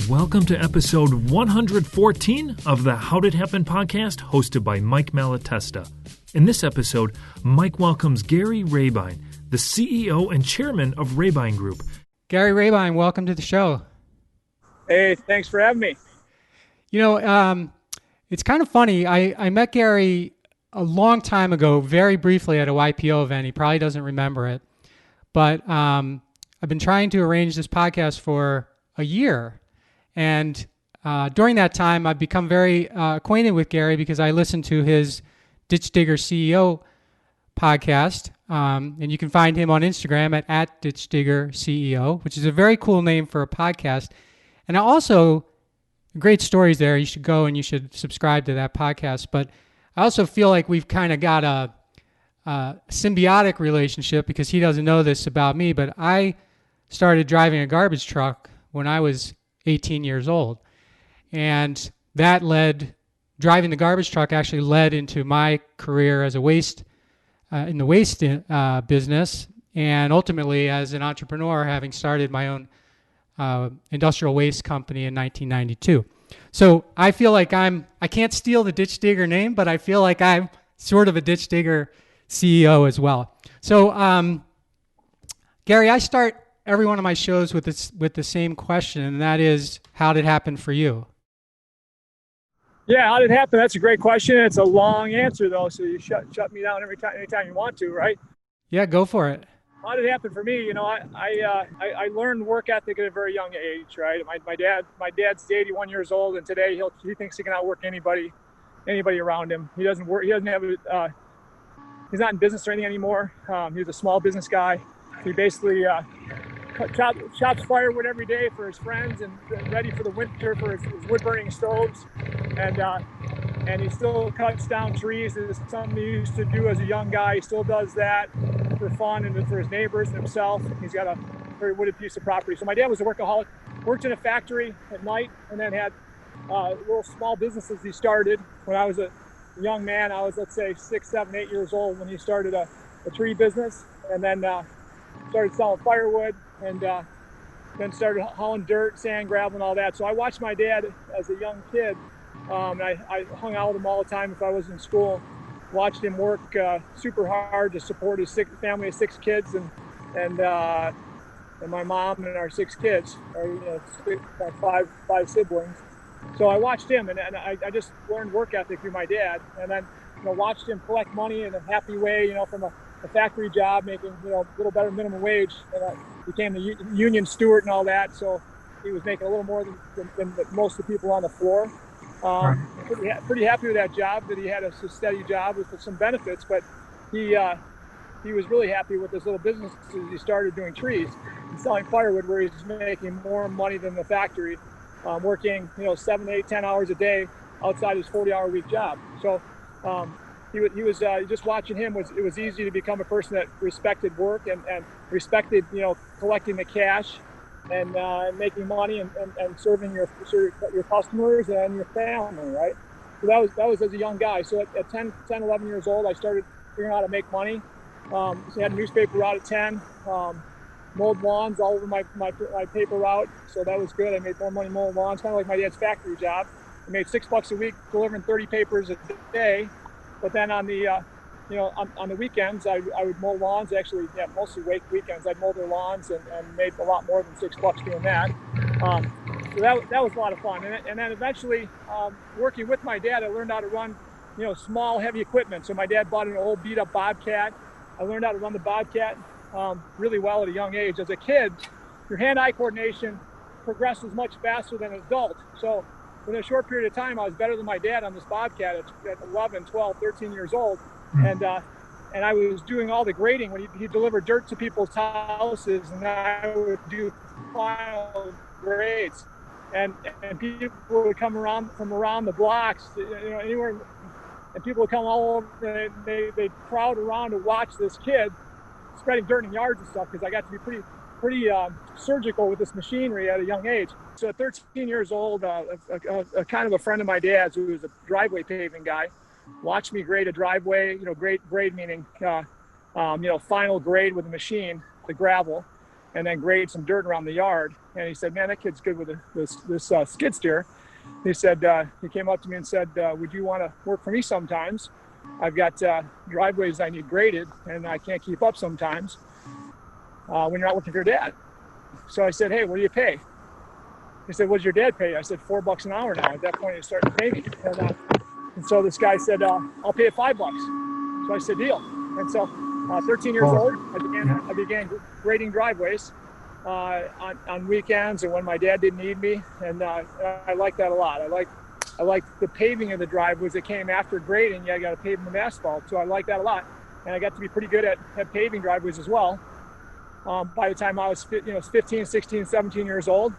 Welcome to episode 114 of the How'd It Happen podcast, hosted by Mike Malatesta. In this episode, Mike welcomes Gary Rabine, the CEO and chairman of Rabine Group. Gary Rabine, welcome to the show. Hey, thanks for having me. You know, it's kind of funny. I met Gary a long time ago, very briefly at a YPO event. He probably doesn't remember it. But I've been trying to arrange this podcast for a year. And during that time, I've become very acquainted with Gary because I listened to his Ditch Digger CEO podcast. And you can find him on Instagram at Ditch Digger CEO, which is a very cool name for a podcast. And also, great stories there. You should go and you should subscribe to that podcast. But I also feel like we've kind of got a symbiotic relationship because he doesn't know this about me, but I started driving a garbage truck when I was 18 years old. And that driving the garbage truck actually led into my career as a in the waste business, and ultimately as an entrepreneur, having started my own industrial waste company in 1992. So I feel like I can't steal the Ditch Digger name, but I feel like I'm sort of a Ditch Digger CEO as well. So Gary, I start every one of my shows with the same question, and that is, how did it happen for you? Yeah, how did it happen? That's a great question. It's a long answer though, so you shut me down anytime you want to, right? Yeah, go for it. How did it happen for me? You know, I learned work ethic at a very young age, right? My dad's 81 years old, and today he thinks he can outwork anybody around him. He doesn't work. He doesn't have he's not in business or anything anymore. He's a small business guy. He basically chops firewood every day for his friends and ready for the winter for his wood burning stoves, and he still cuts down trees. It's something he used to do as a young guy. He still does that for fun and for his neighbors and himself. He's got a very wooded piece of property. So my dad was a workaholic, worked in a factory at night, and then had little small businesses he started. When I was a young man, I was, let's say, 6, 7, 8 years old when he started a tree business, and then started selling firewood, and then started hauling dirt, sand, gravel, and all that. So I watched my dad as a young kid. And I hung out with him all the time if I was in school. Watched him work super hard to support his family of 6 kids, and my mom and our 6 kids, five siblings. So I watched him, and I just learned work ethic through my dad, and then watched him collect money in a happy way, from a factory job, making a little better minimum wage, and I became the union steward and all that. So he was making a little more than most of the people on the floor. Pretty happy with that job, that he had a steady job with some benefits, but he was really happy with his little business as he started doing trees and selling firewood, where he's making more money than the factory, working 7, 8, 10 hours a day outside his 40-hour week job. So he was just watching him. It was easy to become a person that respected work and respected collecting the cash and making money and serving your customers and your family, right? So that was as a young guy. So at 10, 11 years old, I started figuring out how to make money. So I had a newspaper route at 10, mowed lawns all over my paper route. So that was good. I made more money mowing lawns, kind of like my dad's factory job. I made $6 a week delivering 30 papers a day. But then on the on the weekends, I would mow lawns. Actually, mostly weekends. I'd mow their lawns and made a lot more than $6 doing that. So that was a lot of fun. And then eventually, working with my dad, I learned how to run, small, heavy equipment. So my dad bought an old beat-up Bobcat. I learned how to run the Bobcat really well at a young age. As a kid, your hand-eye coordination progresses much faster than an adult. So within a short period of time, I was better than my dad on this Bobcat at 11, 12, 13 years old. And I was doing all the grading when he delivered dirt to people's houses, and I would do final grades. And people would come from around the blocks, anywhere, and people would come all over, and they'd crowd around to watch this kid spreading dirt in yards and stuff, because I got to be pretty surgical with this machinery at a young age. So at 13 years old, a kind of a friend of my dad's, who was a driveway paving guy, watched me grade a driveway. Grade meaning final grade with a machine, the gravel. and then grade some dirt around the yard. And he said, man, that kid's good with this skid steer. He said, he came up to me and said, would you want to work for me sometimes? I've got driveways I need graded, and I can't keep up sometimes when you're not working for your dad. So I said, hey, what do you pay? He said, what does your dad pay? I said, $4 an hour now. At that point, he started to pay me. And so this guy said, I'll pay you $5. So I said, deal. And so 13 years old, I began grading driveways on weekends and when my dad didn't need me. And I like that a lot. I like the paving of the driveways that came after grading. Yeah, I got to pave them with asphalt. So I like that a lot. And I got to be pretty good at paving driveways as well. By the time I was 15, 16, 17 years old.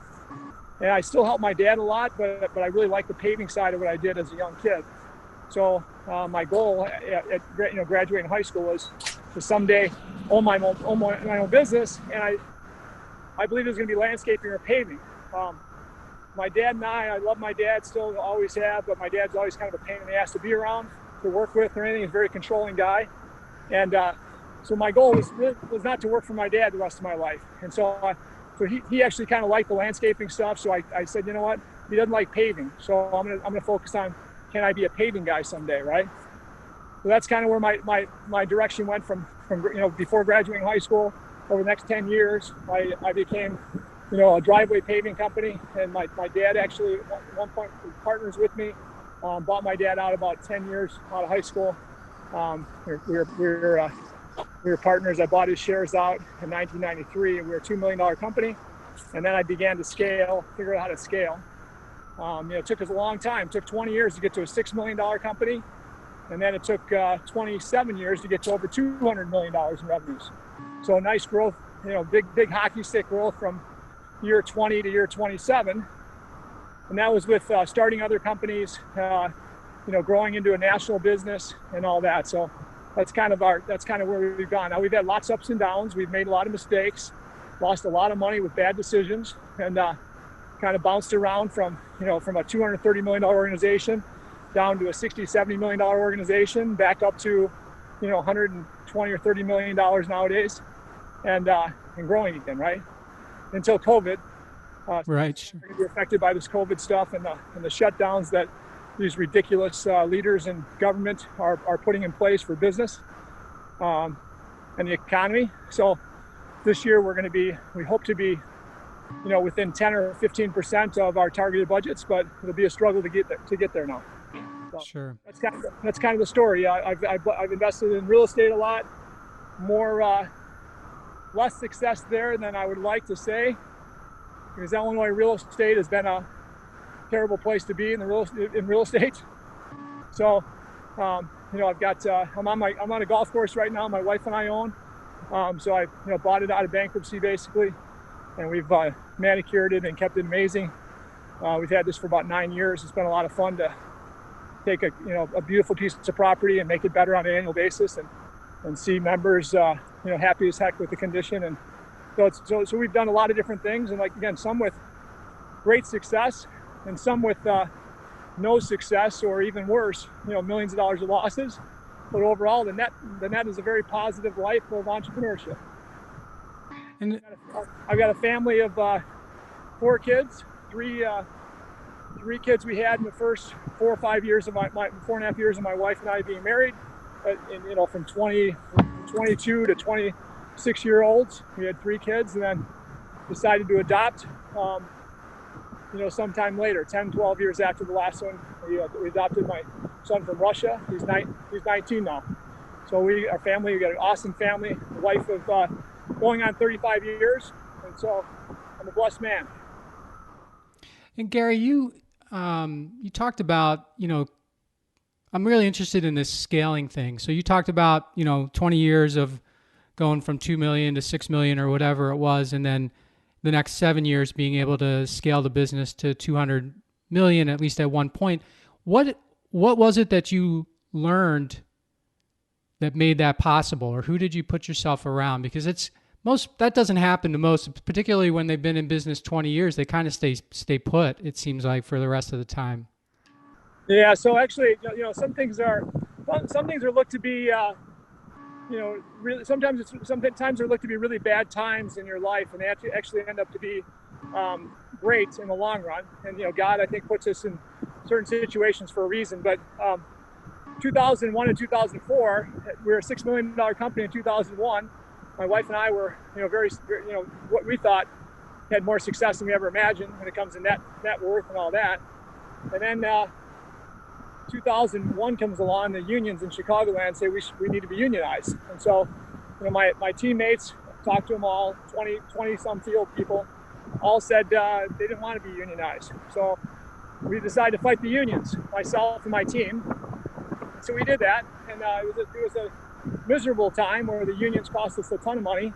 And I still helped my dad a lot, but I really liked the paving side of what I did as a young kid. So my goal at graduating high school was to someday own my own business, and I believe it was going to be landscaping or paving. My dad and I love my dad, still always have, but my dad's always kind of a pain in the ass to be around, to work with or anything. He's a very controlling guy. And so my goal was not to work for my dad the rest of my life. And so he actually kind of liked the landscaping stuff. So I said, you know what? He doesn't like paving. So I'm gonna focus on, can I be a paving guy someday, right? So that's kind of where my direction went from before graduating high school. Over the next 10 years, I became a driveway paving company, and my dad actually at one point was partners with me. Bought my dad out about 10 years out of high school. We were partners. I bought his shares out in 1993, and we were a $2 million company. And then I began to figure out how to scale. It took us a long time. It took 20 years to get to a $6 million company. And then it took 27 years to get to over $200 million in revenues. So nice growth, big hockey stick growth from year 20 to year 27. And that was with starting other companies, growing into a national business and all that. So that's kind of where we've gone. Now we've had lots of ups and downs. We've made a lot of mistakes, lost a lot of money with bad decisions, and kind of bounced around from a $230 million organization down to a $60, $70 million organization, back up to, $120 or $30 million nowadays, and growing again, right? Until COVID. Right. Sure. We're going to be affected by this COVID stuff and the shutdowns that these ridiculous leaders in government are putting in place for business and the economy. So this year we hope to be, within 10 or 15% of our targeted budgets, but it'll be a struggle to get there now. So sure. That's kind of the story. I've invested in real estate a lot, less success there than I would like to say, because Illinois real estate has been a terrible place to be in real estate. So, I've got I'm on a golf course right now. My wife and I own. So I bought it out of bankruptcy basically, and we've manicured it and kept it amazing. We've had this for about 9 years. It's been a lot of fun to take a beautiful piece of property and make it better on an annual basis, and see members happy as heck with the condition. And so we've done a lot of different things, and some with great success, and some with no success, or even worse, millions of dollars of losses. But overall, the net is a very positive life of entrepreneurship. And I've got a family of 4 kids. Three kids we had in the first 4 or 5 years of my 4.5 years of my wife and I being married. From 22 to 26-year-olds, we had 3 kids, and then decided to adopt. Sometime later, 10, 12 years after the last one, we adopted my son from Russia. He's 19 now. So we got an awesome family, a wife of going on 35 years, and so I'm a blessed man. And Gary, you talked about, I'm really interested in this scaling thing. So you talked about, 20 years of going from 2 million to 6 million or whatever it was, and then the next 7 years being able to scale the business to 200 million, at least at one point. What was it that you learned that made that possible, or who did you put yourself around? Because that doesn't happen to most, particularly when they've been in business 20 years. They kind of stay put, it seems like, for the rest of the time. Yeah. So actually, some things are looked to be, really sometimes there look to be really bad times in your life, and they actually end up to be great in the long run. And God, I think, puts us in certain situations for a reason. But 2001 and 2004, we were a $6 million company in 2001. My wife and I were, very, what we thought had more success than we ever imagined when it comes to net worth and all that. And then 2001 comes along, the unions in Chicagoland say we need to be unionized. And so, my teammates, talked to them all, 20 some field people, all said they didn't want to be unionized. So we decided to fight the unions, myself and my team. So we did that, and it was a miserable time where the unions cost us a ton of money,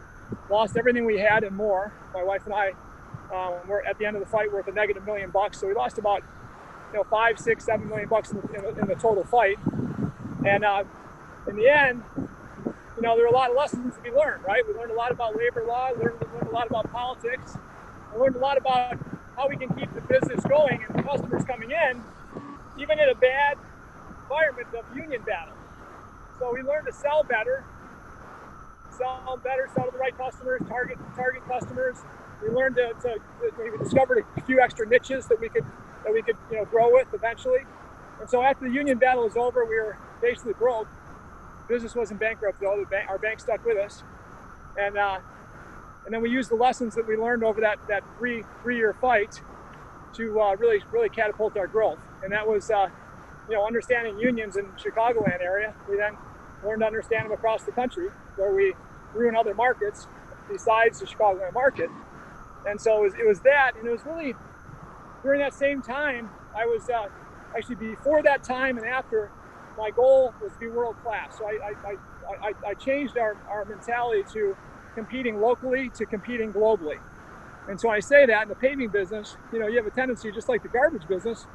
lost everything we had and more. My wife and I were at the end of the fight worth a negative $1 million. So we lost about $5, $6, $7 million in the total fight. And in the end, there were a lot of lessons to be learned, right? We learned a lot about labor law, learned a lot about politics, we learned a lot about how we can keep the business going and the customers coming in, even in a bad environment of union battle. So we learned to sell better, sell to the right customers, target customers. We learned we discovered a few extra niches that we could grow with eventually. And so after the union battle was over, we were basically broke. Business wasn't bankrupt though. Our bank stuck with us, and then we used the lessons that we learned over that three-year fight to really catapult our growth. And that was understanding unions in the Chicagoland area. We then learned to understand them across the country, where we grew in other markets besides the Chicagoland market. And so it was that, and it was really during that same time, I was actually before that time and after, my goal was to be world class. So I changed our mentality to competing locally to competing globally. And so I say that in the paving business, you have a tendency, just like the garbage business,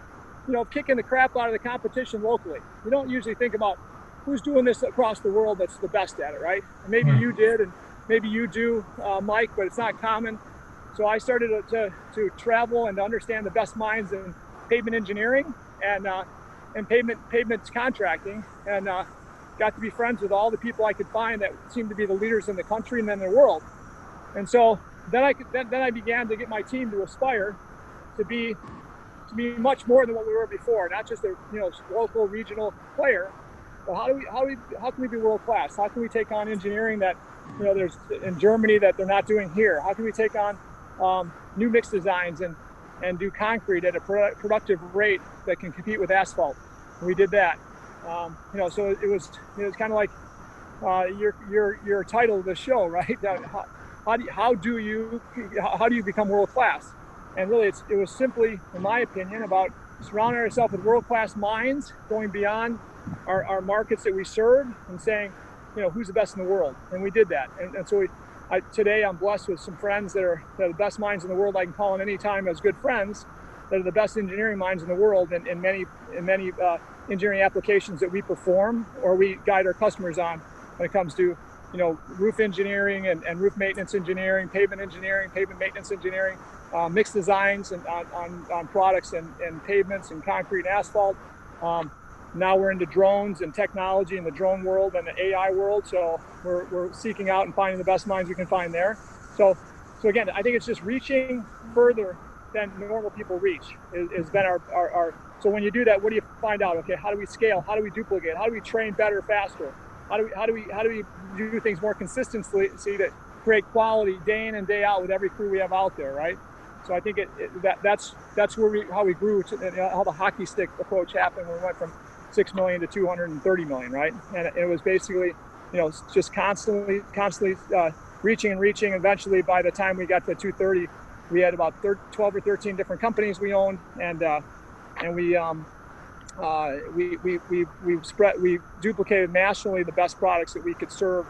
of kicking the crap out of the competition locally. You don't usually think about who's doing this across the world that's the best at it, right? And maybe you did, and maybe you do, Mike, but it's not common. So I started to travel and to understand the best minds in pavement engineering and pavement contracting, and got to be friends with all the people I could find that seemed to be the leaders in the country and then the world. And so then I began to get my team to aspire to be much more than what we were before, not just a local regional player, but how can we be world class? How can we take on engineering that there's in Germany that they're not doing here? How can we take on new mix designs and do concrete at a productive rate that can compete with asphalt? And we did that. So it was kind of like your title of the show, right? How do you become world class? And really, it was simply, in my opinion, about surrounding ourselves with world class minds, going beyond our markets that we serve, and saying, who's the best in the world? And we did that. And so today I'm blessed with some friends that are the best minds in the world. I can call them anytime as good friends. That are the best engineering minds in the world, and in many engineering applications that we perform or we guide our customers on when it comes to roof engineering and roof maintenance engineering, pavement maintenance engineering, mixed designs and on products and pavements and concrete and asphalt. Now we're into drones and technology in the drone world and the AI world. So we're seeking out and finding the best minds we can find there. So again, I think it's just reaching further than normal people reach has been our. So when you do that, what do you find out? Okay, how do we scale? How do we duplicate? How do we train better, faster? How do we do things more consistently so that create quality day in and day out with every crew we have out there, right? So I think that's how we grew, how the hockey stick approach happened when we went from 6 million to 230 million, right? And it was basically, just constantly reaching and reaching. Eventually, by the time we got to 230, we had about 12 or 13 different companies we owned, and we duplicated nationally the best products that we could serve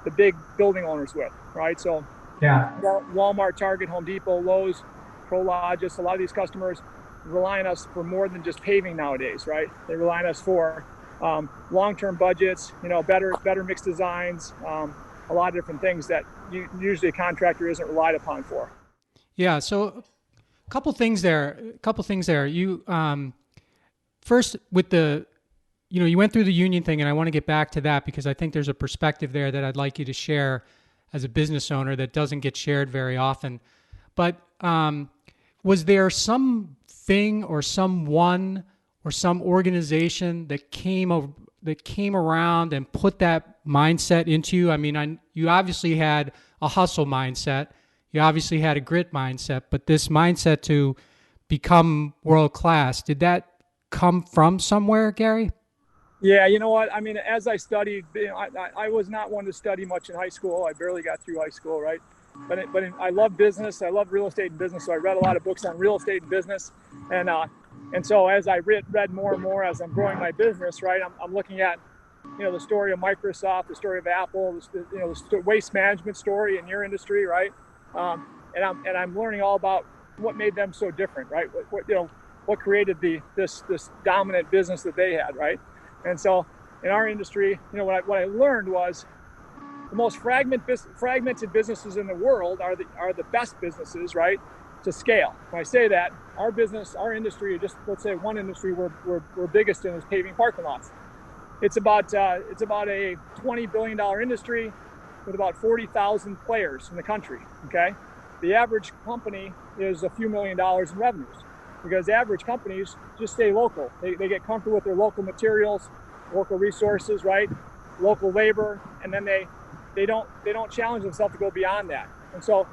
the big building owners with, right? So yeah, Walmart, Target, Home Depot, Lowe's, Prologis, a lot of these customers rely on us for more than just paving nowadays, right? They rely on us for long-term budgets, better mixed designs, a lot of different things that usually a contractor isn't relied upon for. Yeah. So a couple things there. You first with the you went through the union thing, and I want to get back to that because I think there's a perspective there that I'd like you to share as a business owner that doesn't get shared very often. But was there something or someone or some organization that came around and put that mindset into you? I mean, you obviously had a hustle mindset. You obviously had a grit mindset, but this mindset to become world class, did that come from somewhere, Gary? Yeah, you know what? I mean, as I studied, I was not one to study much in high school. I barely got through high school, right? But I love business. I love real estate and business. So I read a lot of books on real estate and business. And so as I read more and more as I'm growing my business, right, I'm looking at, the story of Microsoft, the story of Apple, the waste management story in your industry, right? And I'm learning all about what made them so different, right? What created this dominant business that they had, right? And so in our industry, what I learned was the most fragmented businesses in the world are the best businesses, right, to scale. When I say that, our industry, just let's say one industry we're biggest in is paving parking lots. It's about a $20 billion industry with about 40,000 players in the country. Okay, the average company is a few $1 million in revenues because average companies just stay local. They get comfortable with their local materials, local resources, right, local labor, and then they don't challenge themselves to go beyond that. And so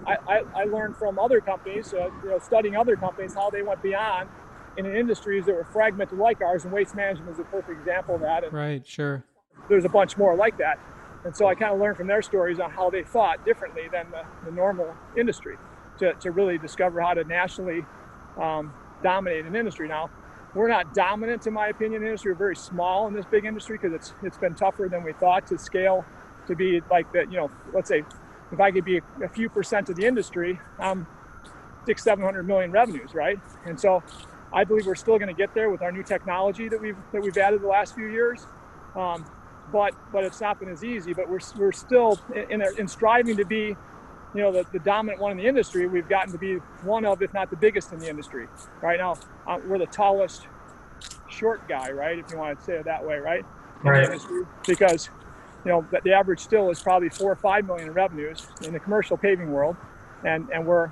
I learned from other companies, studying other companies, how they went beyond in industries that were fragmented like ours, and waste management is a perfect example of that. And right, sure. There's a bunch more like that. And so I kind of learned from their stories on how they thought differently than the normal industry to really discover how to nationally dominate an industry. Now, we're not dominant, in my opinion, in the industry. We're very small in this big industry because it's been tougher than we thought to scale to be like that. Let's say if I could be a few percent of the industry, I'm 600-700 million revenues, right? And so I believe we're still going to get there with our new technology that we've added the last few years. But it's not been as easy. But we're still in striving to be, the dominant one in the industry. We've gotten to be one of, if not the biggest in the industry. Right now, we're the tallest short guy, right? If you want to say it that way, right? In the industry, because the average still is probably 4 or 5 million in revenues in the commercial paving world, and we're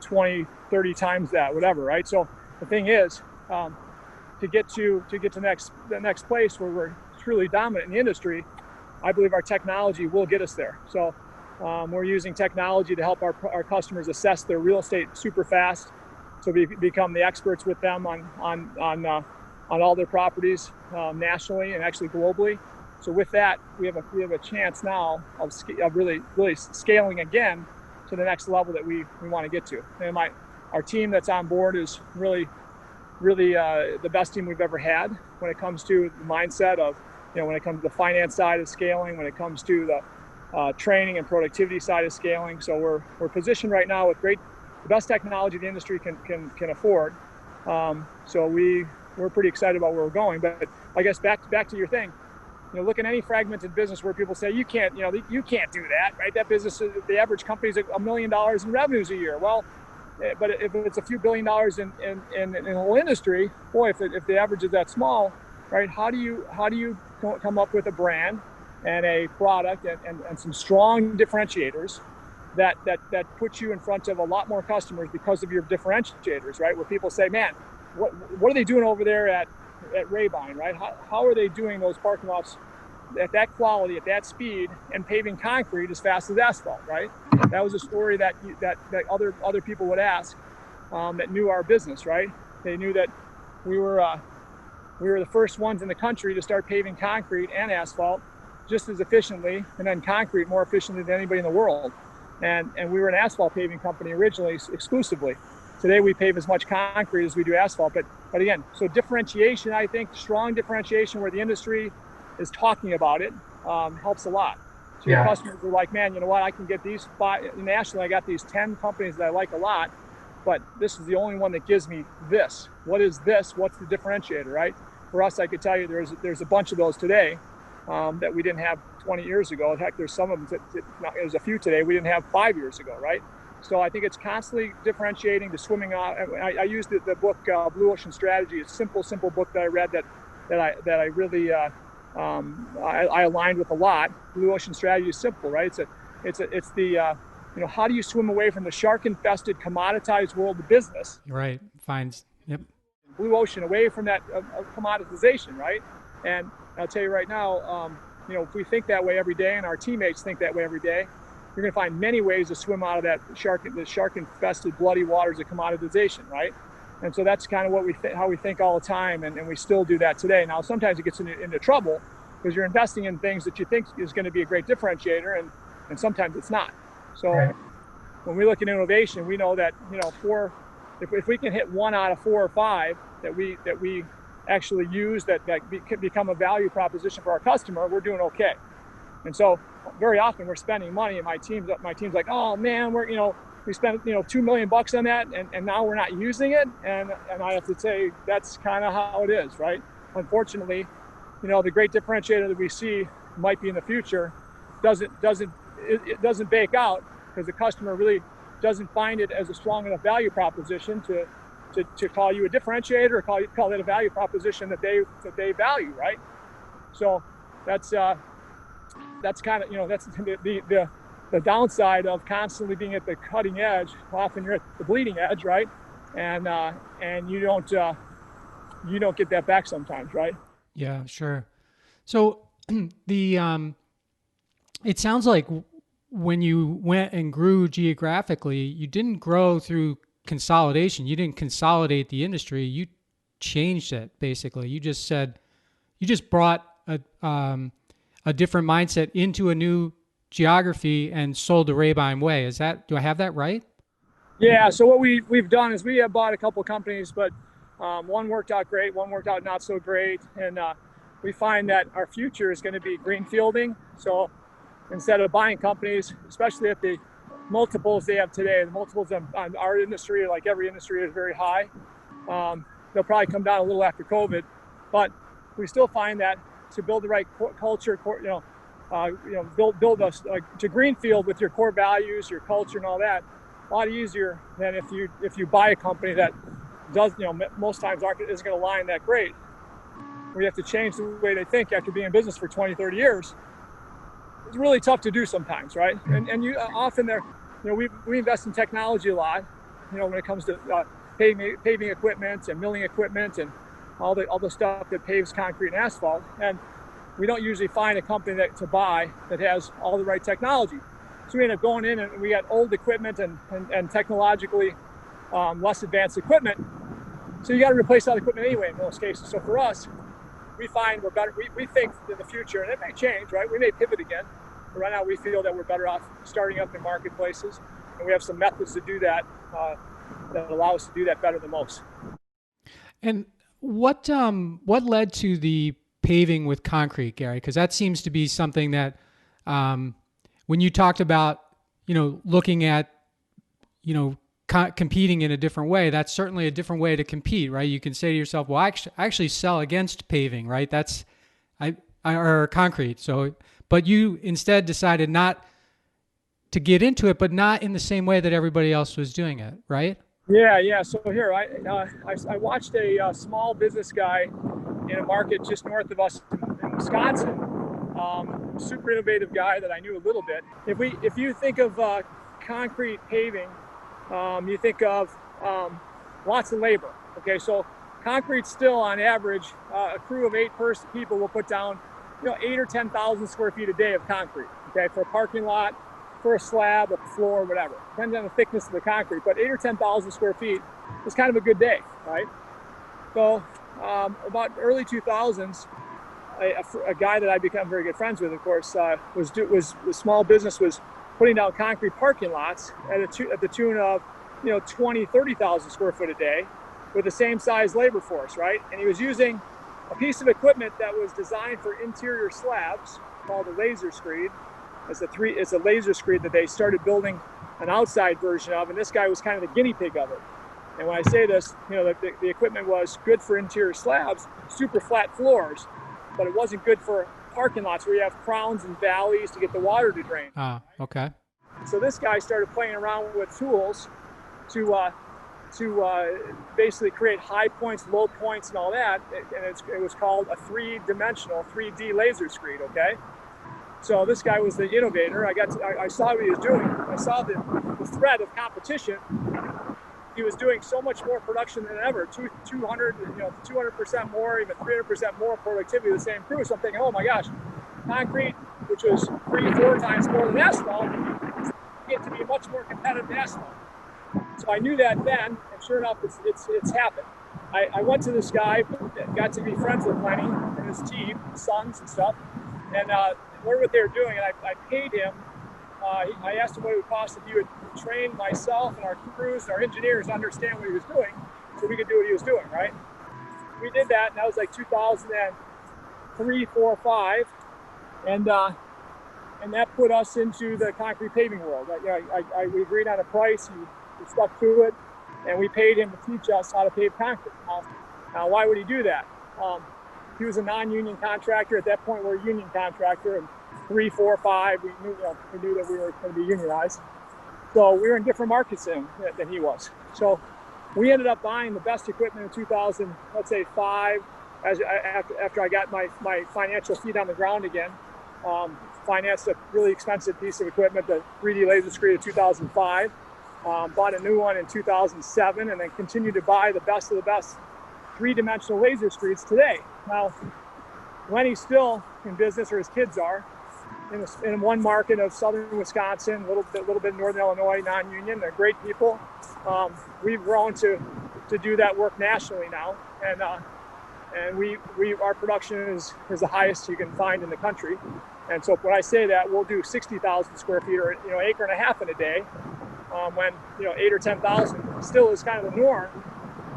20, 30 times that, whatever, right? So the thing is, to get to the next place where we're truly dominant in the industry, I believe our technology will get us there. So we're using technology to help our customers assess their real estate super fast, so we become the experts with them on all their properties nationally and actually globally. So with that, we have a chance now of really scaling again to the next level that we want to get to. And our team that's on board is really the best team we've ever had when it comes to the mindset of, when it comes to the finance side of scaling, when it comes to the training and productivity side of scaling. So we're positioned right now with the best technology the industry can afford. So we're pretty excited about where we're going. But I guess back to your thing. Look at any fragmented business where people say you can't do that, right? That business, the average company is $1 million in revenues a year. Well, but if it's a few $1 billion in the whole industry, boy, if the average is that small, right? How do you come up with a brand and a product and some strong differentiators that puts you in front of a lot more customers because of your differentiators, right? Where people say, man, what are they doing over there at Rabine, right? How are they doing those parking lots at that quality, at that speed, and paving concrete as fast as asphalt, right? That was a story that other people would ask that knew our business, right? They knew that we were the first ones in the country to start paving concrete and asphalt just as efficiently, and then concrete more efficiently than anybody in the world. And we were an asphalt paving company originally, exclusively. Today we pave as much concrete as we do asphalt, but again, so differentiation, I think strong differentiation where the industry is talking about it helps a lot. So your customers are like, man, you know what, I can get these nationally, I got these 10 companies that I like a lot, but this is the only one that gives me this. What is this? What's the differentiator, right? For us, I could tell you there's a bunch of those today that we didn't have 20 years ago. In fact, there's some of them, there's a few today we didn't have 5 years ago, right? So I think it's constantly differentiating, to swimming out. I used the book Blue Ocean Strategy. It's a simple book that I read that that I really I aligned with a lot. Blue ocean strategy is simple, right? It's the how do you swim away from the shark-infested, commoditized world of business? Right. Finds. Yep. Blue ocean, away from that commoditization, right? And I'll tell you right now, if we think that way every day, and our teammates think that way every day, you're going to find many ways to swim out of that the shark-infested, bloody waters of commoditization, right? And so that's kind of what how we think all the time, and we still do that today. Now, sometimes it gets into trouble because you're investing in things that you think is going to be a great differentiator, and sometimes it's not. So right. When we look at innovation, we know that if we can hit 1 out of 4 or 5 that we actually use that can become a value proposition for our customer, we're doing okay. And so very often we're spending money, and my team's like, oh man, we spent $2 million on that, and now we're not using it, and I have to say that's kind of how it is, right? Unfortunately, the great differentiator that we see might be in the future doesn't bake out because the customer really doesn't find it as a strong enough value proposition to call you a differentiator or call it a value proposition that they value, right? So that's kind of that's the downside of constantly being at the cutting edge. Often you're at the bleeding edge, right? And you don't get that back sometimes, right? Yeah, sure. So it sounds like when you went and grew geographically, you didn't grow through consolidation. You didn't consolidate the industry. You changed it, basically. You just brought a different mindset into a new geography and sold the Rabine way. Do I have that right? Yeah. So what we've done is we have bought a couple companies, but one worked out great, one worked out not so great, and we find that our future is going to be greenfielding. So instead of buying companies, especially at the multiples they have today, the multiples on our industry, like every industry, is very high. They'll probably come down a little after COVID, but we still find that to build the right culture, build us to greenfield with your core values, your culture, and all that, a lot easier than if you buy a company that does, most times isn't going to align that great. We have to change the way they think after being in business for 20, 30 years. It's really tough to do sometimes, right? And you often we invest in technology a lot, when it comes to paving equipment and milling equipment and all the stuff that paves concrete and asphalt. And we don't usually find a company to buy that has all the right technology. So we end up going in and we got old equipment and technologically less advanced equipment. So you got to replace all the equipment anyway in most cases. So for us, we find we're better. We think in the future, and it may change, right? We may pivot again. But right now, we feel that we're better off starting up in marketplaces, and we have some methods to do that that allow us to do that better than most. And what led to the paving with concrete, Gary? Because that seems to be something that when you talked about looking at competing in a different way, that's certainly a different way to compete, right? You can say to yourself, well, I actually sell against paving, right? Or concrete. So, but you instead decided not to get into it, but not in the same way that everybody else was doing it, right? Yeah. So here, I watched a small business guy in a market just north of us in Wisconsin. Super innovative guy that I knew a little bit. If you think of concrete paving, you think of lots of labor. Okay, so concrete still on average, a crew of 8 people will put down 8 or 10,000 square feet a day of concrete. Okay, for a parking lot, for a slab, a floor, whatever. Depends on the thickness of the concrete, but 8 or 10,000 square feet is kind of a good day, right? So about early 2000s, a guy that I become very good friends with, of course, was the small business was putting down concrete parking lots at the tune of 20, 30,000 square foot a day with the same size labor force, right? And he was using a piece of equipment that was designed for interior slabs called a laser screed. It's a laser screed that they started building an outside version of, and this guy was kind of the guinea pig of it. And when I say this, the equipment was good for interior slabs, super flat floors, but it wasn't good for parking lots where you have crowns and valleys to get the water to drain. Okay. So this guy started playing around with tools to basically create high points, low points, and all that. And it was called a three-dimensional 3D laser screed. Okay, so this guy was the innovator. I saw what he was doing. I saw the threat of competition. He was doing so much more production than ever, 200% more, even 300% more productivity of the same crew. So I'm thinking, oh my gosh, concrete, which was 3-4 times more than asphalt, get to be much more competitive than asphalt. So I knew that then, and sure enough, it's happened. I went to this guy, got to be friends with Lenny and his team, his sons and stuff, and learned what they were doing. And I paid him. I asked him what it would cost if he would train myself and our crews and our engineers to understand what he was doing, so we could do what he was doing. Right? We did that, and that was like 2003, 4, 5, and that put us into the concrete paving world. We agreed on a price. We stuck to it, and we paid him to teach us how to pave concrete. Now, why would he do that? He was a non-union contractor. At that point, we're a union contractor, and 3, 4, 5, we knew that we were going to be unionized. So we were in different markets than he was. So we ended up buying the best equipment in 2000, let's say 5, after I got my financial feet on the ground again. Financed a really expensive piece of equipment, the 3D laser screed of 2005. Bought a new one in 2007, and then continued to buy the best of the best three-dimensional laser screeds today. Now, Lenny's still in business, or his kids are, in one market of southern Wisconsin, a little bit northern Illinois, non-union. They're great people. We've grown to do that work nationally now, and our production is the highest you can find in the country. And so when I say that, we'll do 60,000 square feet, or acre and a half in a day, when 8 or 10,000 still is kind of the norm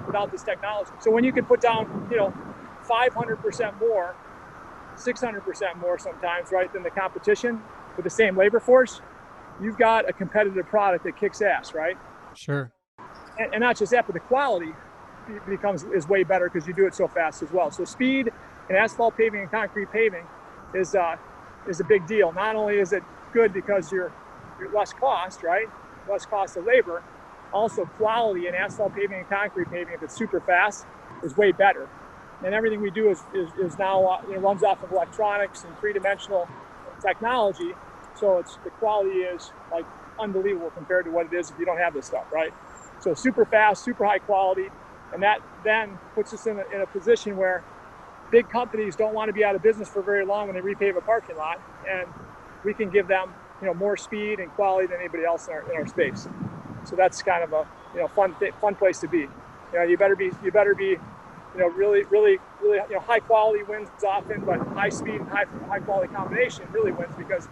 without this technology. So when you can put down 500% more, 600% more sometimes, right, than the competition with the same labor force, you've got a competitive product that kicks ass, right? Sure. And not just that, but the quality is way better because you do it so fast as well. So speed in asphalt paving and concrete paving is a big deal. Not only is it good because you're less cost, right? Less cost of labor. Also, quality in asphalt paving and concrete paving, if it's super fast, is way better. And everything we do is now runs off of electronics and three-dimensional technology. So the quality is like unbelievable compared to what it is if you don't have this stuff, right? So super fast, super high quality, and that then puts us in a position where big companies don't want to be out of business for very long when they repave a parking lot, and we can give them more speed and quality than anybody else in our space. So that's kind of a fun place to be. You better be really high quality wins often, but high speed and high quality combination really wins, because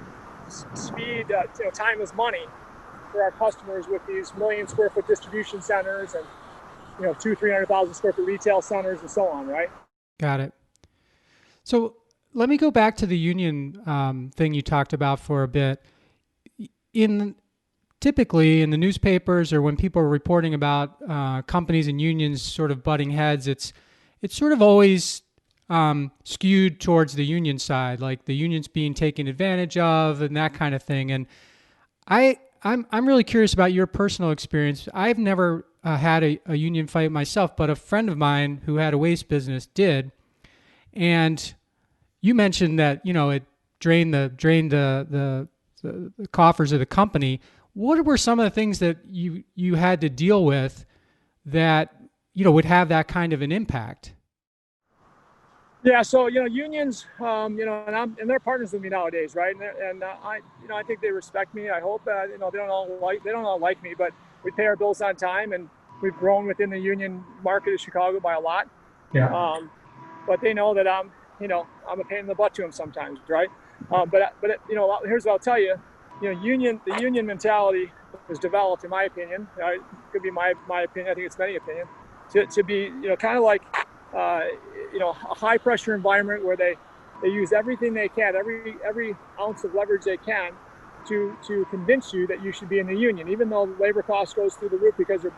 speed, time is money for our customers with these 1 million square foot distribution centers and 200,000-300,000 square foot retail centers and so on, right? Got it. So let me go back to the union thing you talked about for a bit. Typically in the newspapers, or when people are reporting about companies and unions sort of butting heads, it's sort of always skewed towards the union side, like the unions being taken advantage of and that kind of thing. And I'm really curious about your personal experience. I've never had a union fight myself, but a friend of mine who had a waste business did. And you mentioned that it drained the coffers of the company. What were some of the things that you had to deal with that would have that kind of an impact? Yeah, so unions, and they're partners with me nowadays, right? And I think they respect me. I hope they don't all like me, but we pay our bills on time, and we've grown within the union market of Chicago by a lot. Yeah. But they know that I'm a pain in the butt to them sometimes, right? But here's what I'll tell you. The union mentality was developed, in my opinion. It could be my opinion. I think it's many opinion. To be kind of like a high pressure environment where they use everything they can, every ounce of leverage they can to convince you that you should be in the union, even though the labor cost goes through the roof because the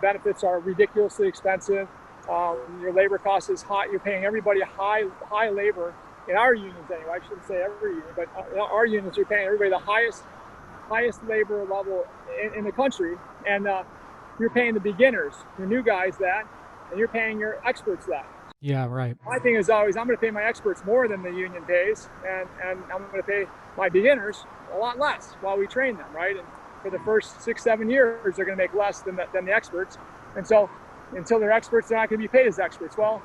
benefits are ridiculously expensive. Your labor cost is high. You're paying everybody a high labor. In our unions anyway, I shouldn't say every union, but our unions are paying everybody the highest labor level in the country. And you're paying the beginners, the new guys that, and you're paying your experts that. Yeah, right. My thing is always, I'm going to pay my experts more than the union pays, and I'm going to pay my beginners a lot less while we train them, right? And for the first 6-7 years, they're going to make less than the experts. And so until they're experts, they're not going to be paid as experts. Well,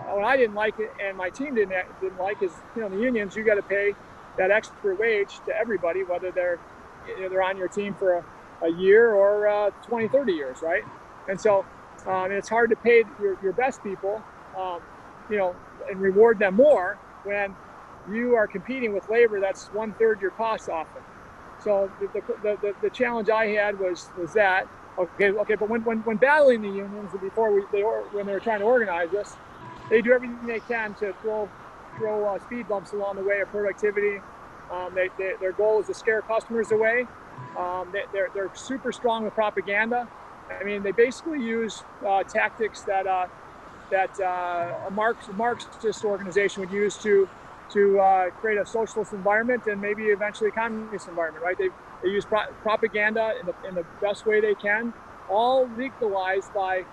what I didn't like it, and my team didn't like, is, the unions, you got to pay that expert wage to everybody, whether they're on your team for a year or 20, 30 years, right? And so it's hard to pay your best people, and reward them more when you are competing with labor that's 1/3 your costs often. So the challenge I had was that, but when battling the unions when they were trying to organize us, they do everything they can to throw speed bumps along the way of productivity. Their goal is to scare customers away. They're super strong with propaganda. I mean, they basically use tactics that a Marxist organization would use to create a socialist environment and maybe eventually a communist environment, right? They use propaganda in the best way they can, all legalized by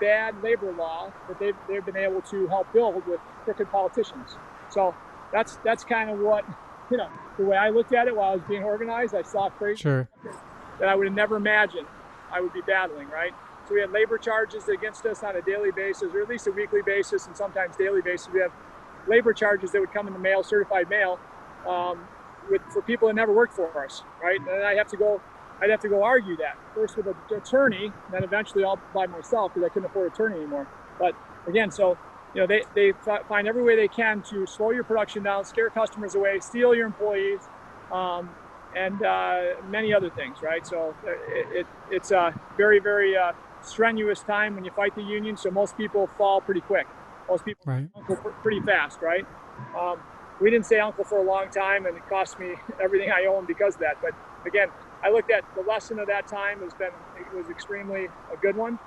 bad labor law that they've been able to help build with crooked politicians. So that's kind of what, the way I looked at it while I was being organized. I saw crazy that I would have never imagined I would be battling, right? So we had labor charges against us on a daily basis, or at least a weekly basis, and sometimes daily basis. We have labor charges that would come in the mail, certified mail, for people that never worked for us, right? And I'd have to go argue that first with an attorney, then eventually all by myself because I couldn't afford an attorney anymore. But again, so they find every way they can to slow your production down, scare customers away, steal your employees, and many other things, right? So it's a very, very strenuous time when you fight the union. So most people fall pretty quick. Most people uncle pretty fast, right? We didn't say uncle for a long time, and it cost me everything I own because of that. But again, I looked at the lesson of that time it was extremely a good one.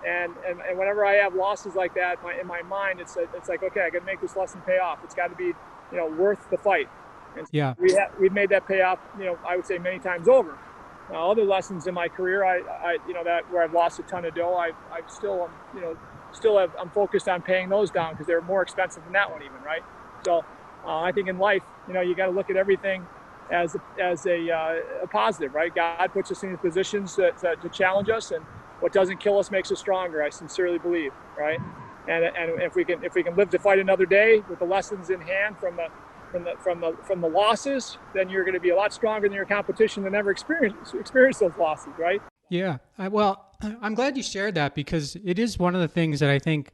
And whenever I have losses like that, in my mind, it's like, okay, I got to make this lesson pay off. It's got to be, worth the fight. And we've made that pay off, I would say many times over. Other lessons in my career, that where I've lost a ton of dough, I'm focused on paying those down because they're more expensive than that one even, right? So I think in life, you got to look at everything as a positive, right? God puts us in these positions to challenge us, and what doesn't kill us makes us stronger. I sincerely believe, right? And if we can live to fight another day with the lessons in hand from the losses, then you're going to be a lot stronger than your competition that never experienced those losses, right? Yeah. I'm glad you shared that because it is one of the things that I think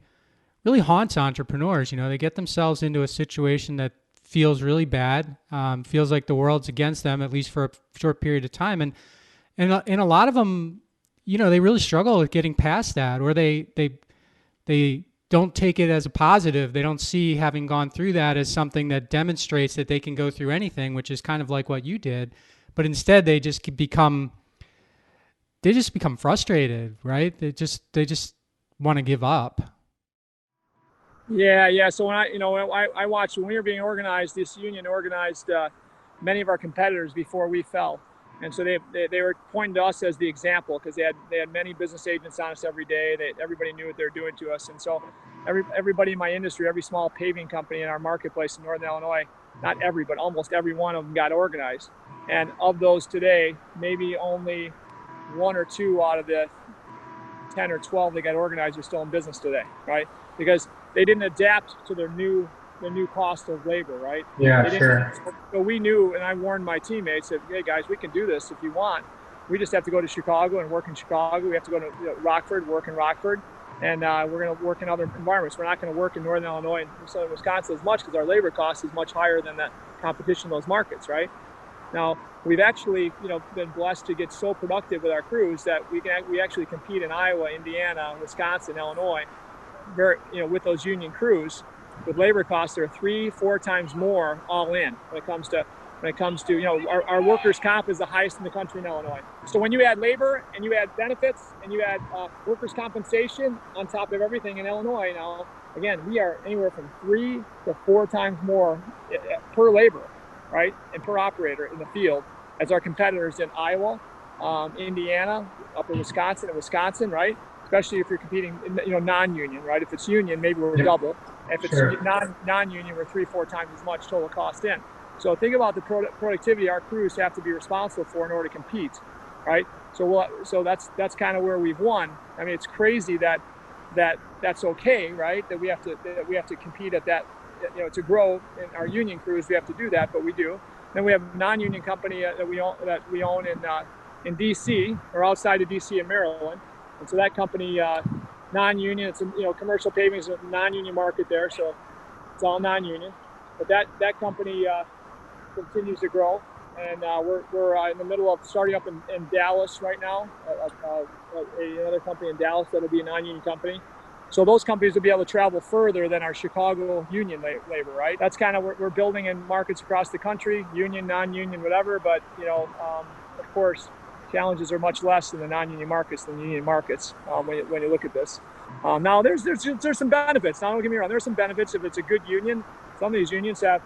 really haunts entrepreneurs. They get themselves into a situation that feels really bad, feels like the world's against them, at least for a short period of time. And a lot of them, they really struggle with getting past that, or they don't take it as a positive. They don't see having gone through that as something that demonstrates that they can go through anything, which is kind of like what you did. But instead, they just become frustrated, right? They just want to give up. Yeah. So when I watched when we were being organized, this union organized many of our competitors before we fell. And so they were pointing to us as the example because they had many business agents on us every day. Everybody knew what they were doing to us. And so everybody in my industry, every small paving company in our marketplace in Northern Illinois, not every, but almost every one of them got organized. And of those today, maybe only 1 or 2 out of the 10 or 12 that got organized are still in business today, right? Because they didn't adapt to the new cost of labor, right? Yeah, sure. So we knew, and I warned my teammates that, hey guys, we can do this if you want. We just have to go to Chicago and work in Chicago. We have to go to Rockford, work in Rockford, and we're going to work in other environments. We're not going to work in Northern Illinois and Southern Wisconsin as much because our labor cost is much higher than the competition in those markets, right? Now, we've actually, been blessed to get so productive with our crews that we actually compete in Iowa, Indiana, Wisconsin, Illinois, with those union crews. With labor costs, they're 3-4 times more all in when it comes to our workers' comp is the highest in the country in Illinois. So when you add labor and you add benefits and you add workers' compensation on top of everything in Illinois now, again, we are anywhere from 3 to 4 times more per labor, right, and per operator in the field as our competitors in Iowa, Indiana, up in Wisconsin, right? Especially if you're competing, non-union, right? If it's union, maybe we're double. If it's non-union, we're 3-4 times as much total cost in. So think about the productivity our crews have to be responsible for in order to compete, right? So that's kind of where we've won. I mean, it's crazy that's okay, right? That we have to compete at that, to grow in our union crews. We have to do that, but we do. Then we have a non-union company that we own in DC, or outside of DC in Maryland, and so that company, non-union. It's commercial paving is a non-union market there, so it's all non-union. But that company continues to grow, and we're in the middle of starting up in Dallas right now. Another company in Dallas that'll be a non-union company. So those companies will be able to travel further than our Chicago union labor, right? That's kind of what we're building in markets across the country, union, non-union, whatever. But of course, challenges are much less in the non-union markets than the union markets when you look at this. Now there's some benefits. Now don't get me wrong, there's some benefits if it's a good union. Some of these unions have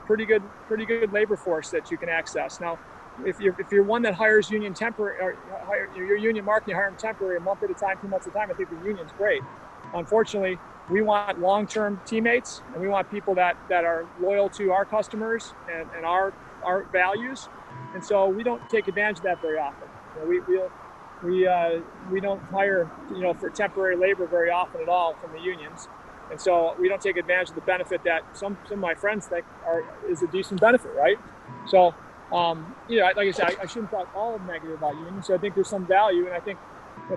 pretty good labor force that you can access. Now, if you're one that hires union temporary, or your union market, you hire them temporary, a month at a time, 2 months at a time, I think the union's great. Unfortunately, we want long-term teammates, and we want people that are loyal to our customers and our values, and so we don't take advantage of that very often. We don't hire for temporary labor very often at all from the unions, and so we don't take advantage of the benefit that some of my friends think is a decent benefit, right? So like I said, I shouldn't talk all negative about unions. So I think there's some value, and I think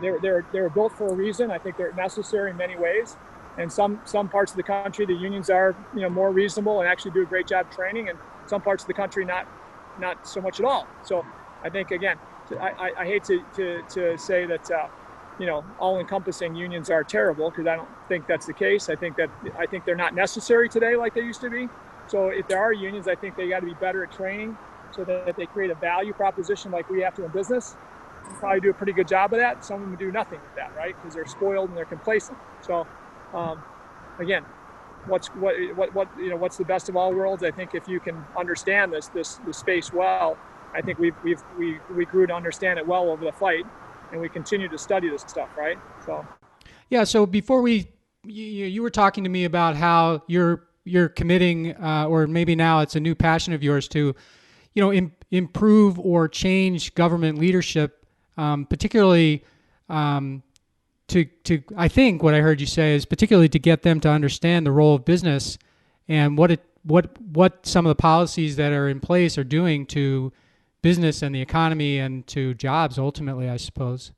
they were built for a reason. I think they're necessary in many ways. And some parts of the country, the unions are more reasonable and actually do a great job training, and some parts of the country not so much at all. So I think, again, I hate to say that all-encompassing unions are terrible, because I don't think that's the case. I think they're not necessary today like they used to be. So if there are unions, I think they got to be better at training so that they create a value proposition like we have to in business. Probably do a pretty good job of that. Some of them do nothing with that, right? Because they're spoiled and they're complacent. So, again, what's the best of all worlds? I think if you can understand this space well, I think we grew to understand it well over the fight, and we continue to study this stuff, right? So, yeah. So before you were talking to me about how you're committing, or maybe now it's a new passion of yours to, improve or change government leadership. Particularly to I think what I heard you say is particularly to get them to understand the role of business and what some of the policies that are in place are doing to business and the economy and to jobs ultimately, I suppose.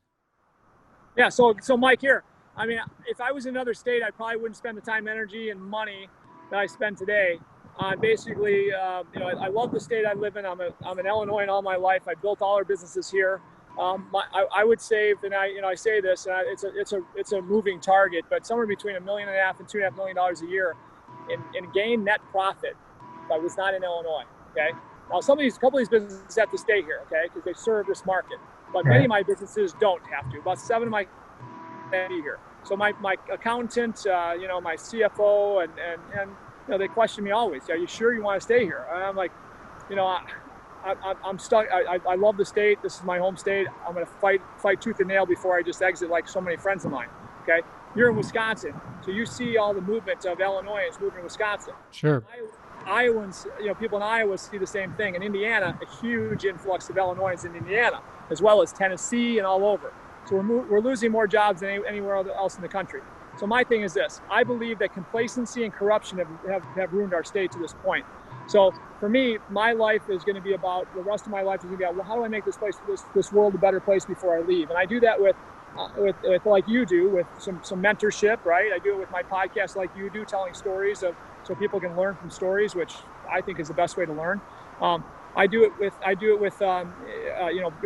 Yeah. So Mike, here, I mean, if I was in another state, I probably wouldn't spend the time, energy, and money that I spend today on basically, I love the state I live in. I'm in Illinois all my life. I built all our businesses here. I would save, and I say this, it's a moving target, but somewhere between $1.5 million and $2.5 million a year in gain net profit if I was not in Illinois. Okay. Now a couple of these businesses have to stay here, okay, because they serve this market. But many of my businesses don't have to. About 7 of my be here. So my accountant, my CFO, and they question me always. Are you sure you want to stay here? And I'm like, I'm stuck. I love the state. This is my home state. I'm going to fight tooth and nail before I just exit like so many friends of mine. Okay. You're in Wisconsin, so you see all the movement of Illinoisans moving to Wisconsin. Sure. Iowans, people in Iowa see the same thing. In Indiana, a huge influx of Illinoisans in Indiana, as well as Tennessee and all over. So we're losing more jobs than anywhere else in the country. So my thing is this: I believe that complacency and corruption have ruined our state to this point. So for me, my life is going to be about, the rest of my life is going to be about, well, how do I make this world a better place before I leave? And I do that with like you do, with some mentorship, right? I do it with my podcast like you do, telling stories so people can learn from stories, which I think is the best way to learn. I do it with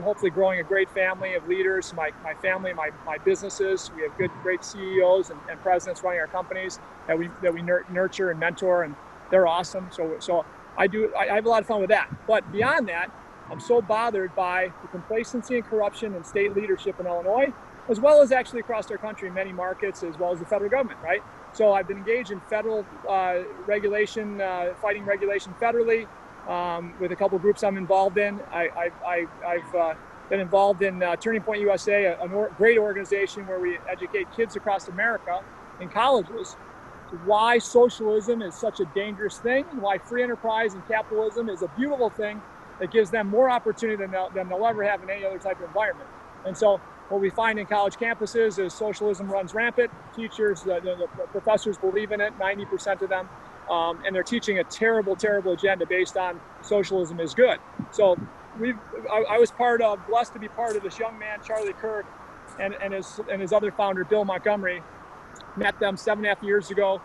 hopefully growing a great family of leaders, my family, my businesses. We have great CEOs and presidents running our companies that we nurture and mentor, and they're awesome. So I have a lot of fun with that. But beyond that, I'm so bothered by the complacency and corruption in state leadership in Illinois, as well as actually across our country in many markets, as well as the federal government, right? So I've been engaged in federal regulation, fighting regulation federally, with a couple of groups I'm involved in. I've been involved in Turning Point USA, a great organization where we educate kids across America in colleges why socialism is such a dangerous thing, and why free enterprise and capitalism is a beautiful thing that gives them more opportunity than they'll ever have in any other type of environment. And so what we find in college campuses is socialism runs rampant. Teachers, the professors believe in it, 90% of them, and they're teaching a terrible, terrible agenda based on socialism is good. So I was blessed to be part of this young man, Charlie Kirk, and his other founder, Bill Montgomery. Met them 7.5 years ago.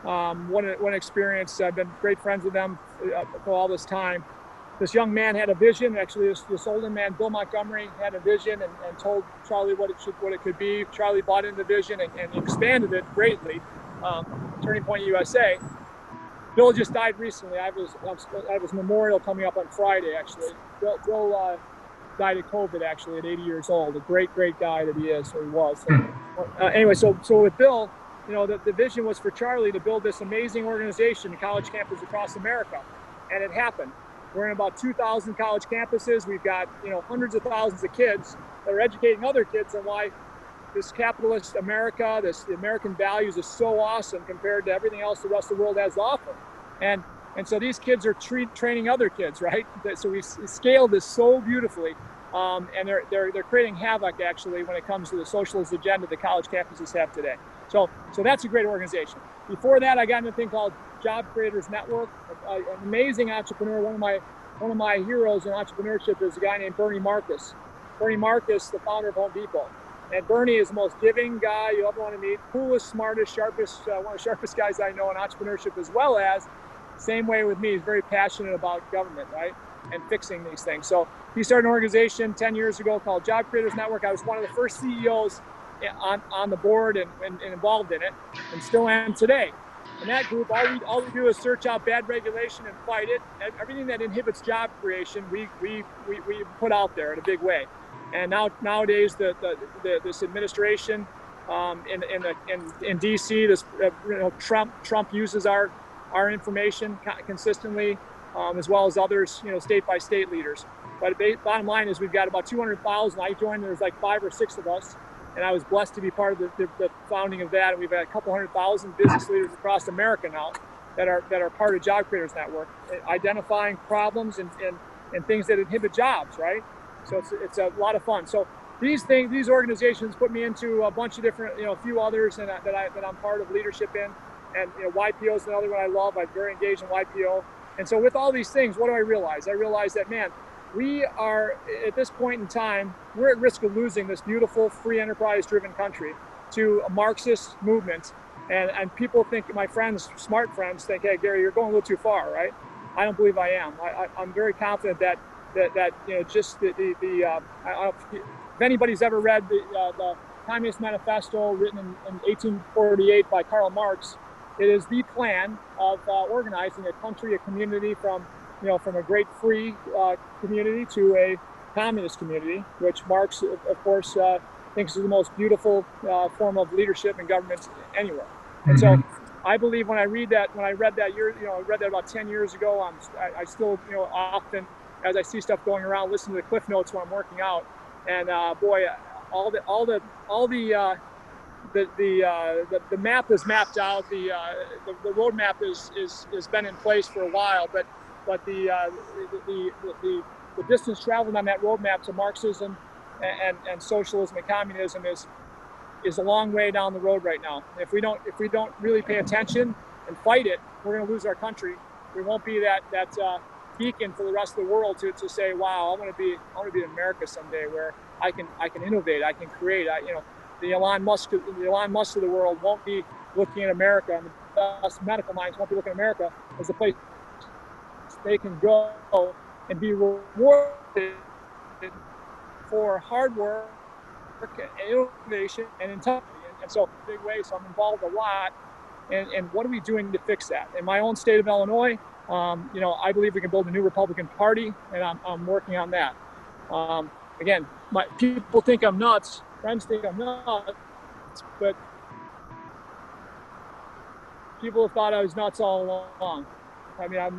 One experience. I've been great friends with them for all this time. This young man had a vision. Actually, this older man, Bill Montgomery, had a vision and told Charlie what it could be. Charlie bought into the vision and expanded it greatly. Turning Point USA. Bill just died recently. I have his memorial coming up on Friday. Actually, Bill died of COVID, actually, at 80 years old. A great guy that he is, or he was. Anyway, so with Bill, the vision was for Charlie to build this amazing organization in college campuses across America, and it happened. We're in about 2,000 college campuses. We've got hundreds of thousands of kids that are educating other kids on why this capitalist America, the American values, is so awesome compared to everything else the rest of the world has to offer. And so these kids are training other kids, right? So we scaled this so beautifully, and they're creating havoc actually when it comes to the socialist agenda that college campuses have today. So that's a great organization. Before that, I got into a thing called Job Creators Network. An amazing entrepreneur. One of my heroes in entrepreneurship is a guy named Bernie Marcus. Bernie Marcus, the founder of Home Depot. And Bernie is the most giving guy you ever want to meet. Coolest, smartest, sharpest, one of the sharpest guys I know in entrepreneurship, as well as, same way with me, he's very passionate about government, right? And fixing these things. So he started an organization 10 years ago called Job Creators Network. I was one of the first CEOs on the board and involved in it, and still am today. In that group, all we do is search out bad regulation and fight it. And everything that inhibits job creation, we put out there in a big way. And nowadays, this administration in DC, Trump uses our information consistently, as well as others, state by state leaders. But bottom line is we've got about 200,000. I joined, there's like 5 or 6 of us, and I was blessed to be part of the founding of that. And we've had a couple 100,000 business leaders across America now that are part of Job Creators Network, identifying problems and things that inhibit jobs, right? So it's a lot of fun. So these organizations put me into a bunch of different, a few others that I'm part of leadership in. And YPO is another one I love. I'm very engaged in YPO. And so with all these things, what do I realize? I realize that, man, we are, at this point in time, we're at risk of losing this beautiful, free enterprise-driven country to a Marxist movement. And people think, my friends, smart friends, think, hey, Gary, you're going a little too far, right? I don't believe I am. I'm very confident that just if anybody's ever read the Communist Manifesto written in 1848 by Karl Marx, it is the plan of organizing a country, a community from a great free community to a communist community, which Marx, of course, thinks is the most beautiful form of leadership and government anywhere. And so I believe when I read that I read that about 10 years ago, I still, often, as I see stuff going around, listen to the cliff notes when I'm working out, and boy, the map is mapped out. The roadmap is been in place for a while, but the distance traveled on that roadmap to Marxism and socialism and communism is a long way down the road right now. If we don't really pay attention and fight it, we're going to lose our country. We won't be that beacon for the rest of the world to say, wow, I want to be in America someday, where I can innovate, I can create. The Elon Musk of the world won't be looking at America, and the best medical minds won't be looking at America as a place they can go and be rewarded for hard work and innovation and intelligence. And so, big way. So I'm involved a lot. And what are we doing to fix that? In my own state of Illinois, I believe we can build a new Republican Party, and I'm working on that. Again, people think I'm nuts. Friends think I'm nuts, but people have thought I was nuts all along. I mean, I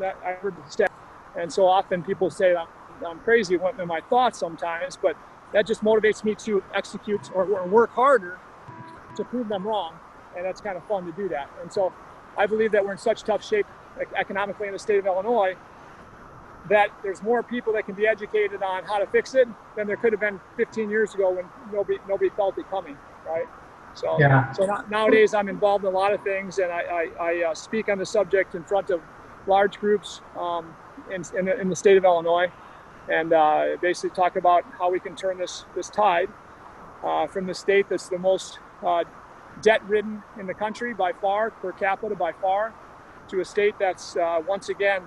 heard the stat, and so often people say that I'm I'm crazy in my thoughts sometimes, but that just motivates me to execute or work harder to prove them wrong. And that's kind of fun to do that. And so I believe that we're in such tough shape economically in the state of Illinois that there's more people that can be educated on how to fix it than there could have been 15 years ago when nobody felt it coming, right? So, nowadays I'm involved in a lot of things, and I speak on the subject in front of large groups in the state of Illinois, and basically talk about how we can turn this tide from the state that's the most debt-ridden in the country by far, per capita by far, to a state that's once again,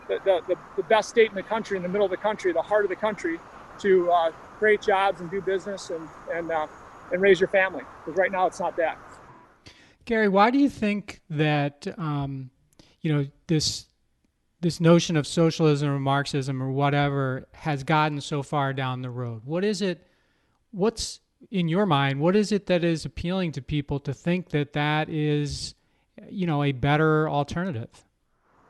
the best state in the country, in the middle of the country, the heart of the country, to create jobs and do business and raise your family. Because right now it's not that. Gary, why do you think that this notion of socialism or Marxism or whatever has gotten so far down the road? What's in your mind, what is it that is appealing to people to think that is, a better alternative?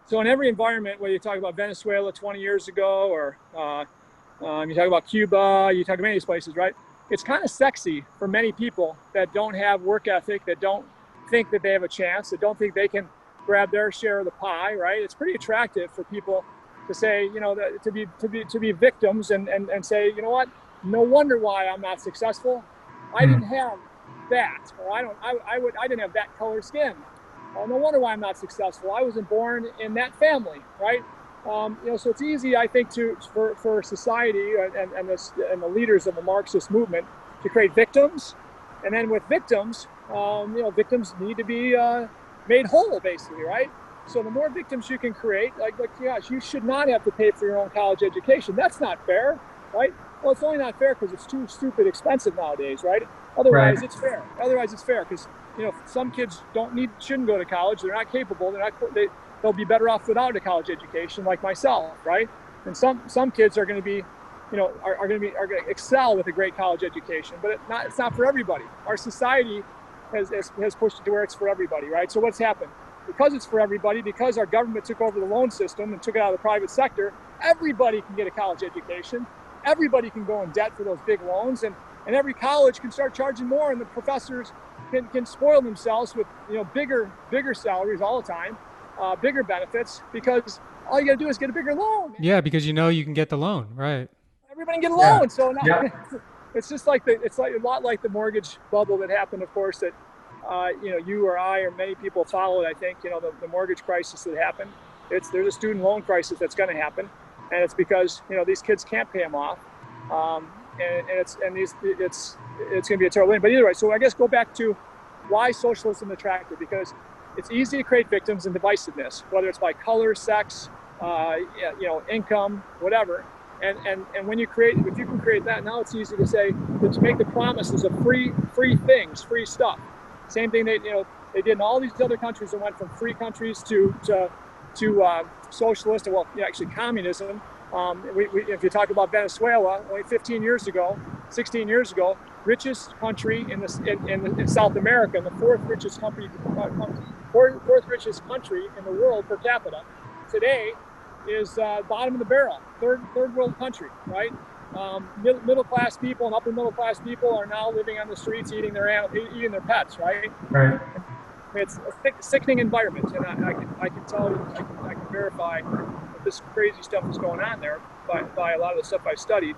So in every environment, whether you talk about Venezuela 20 years ago, or you talk about Cuba, you talk about many of these places, right? It's kind of sexy for many people that don't have work ethic, that don't think that they have a chance, that don't think they can grab their share of the pie, right? It's pretty attractive for people to say, to be victims and say, you know what? No wonder why I'm not successful. I didn't have that, or I didn't have that color skin. No wonder why I'm not successful. I wasn't born in that family, right? So it's easy, I think, for society and the leaders of the Marxist movement to create victims, and then with victims, victims need to be made whole, basically, right? So the more victims you can create, like gosh, you should not have to pay for your own college education. That's not fair, right? Well, it's only not fair because it's too stupid expensive nowadays, right? Otherwise, it's fair. Otherwise, it's fair because some kids shouldn't go to college. They're not capable. They'll be better off without a college education, like myself, right? And some kids are going to be, are going to excel with a great college education, but it's not for everybody. Our society has pushed it to where it's for everybody, right? So what's happened? Because it's for everybody, because our government took over the loan system and took it out of the private sector, everybody can get a college education. Everybody can go in debt for those big loans, and every college can start charging more, and the professors can spoil themselves with bigger salaries all the time, bigger benefits, because all you got to do is get a bigger loan. Yeah, because you can get the loan, right? Everybody can get a loan. Yeah. So now it's just it's a lot like the mortgage bubble that happened, of course, that you or I or many people followed. I think the mortgage crisis that happened. There's a student loan crisis that's going to happen, and it's because these kids can't pay them off, and it's going to be a terrible thing. But either way, so I guess go back to why socialism is attractive, because it's easy to create victims and divisiveness, whether it's by color, sex, income, whatever. And when if you can create that, now it's easy to say, to make the promises of free things, free stuff. Same thing they did in all these other countries that went from free countries to socialist, actually communism. If you talk about Venezuela, only 16 years ago, richest country in South America, and the fourth richest country in the world per capita, today is bottom of the barrel, third world country, right? Middle class people and upper middle class people are now living on the streets eating their pets, right? Right. It's a sickening environment, and I can tell you, I can verify that this crazy stuff is going on there by a lot of the stuff I've studied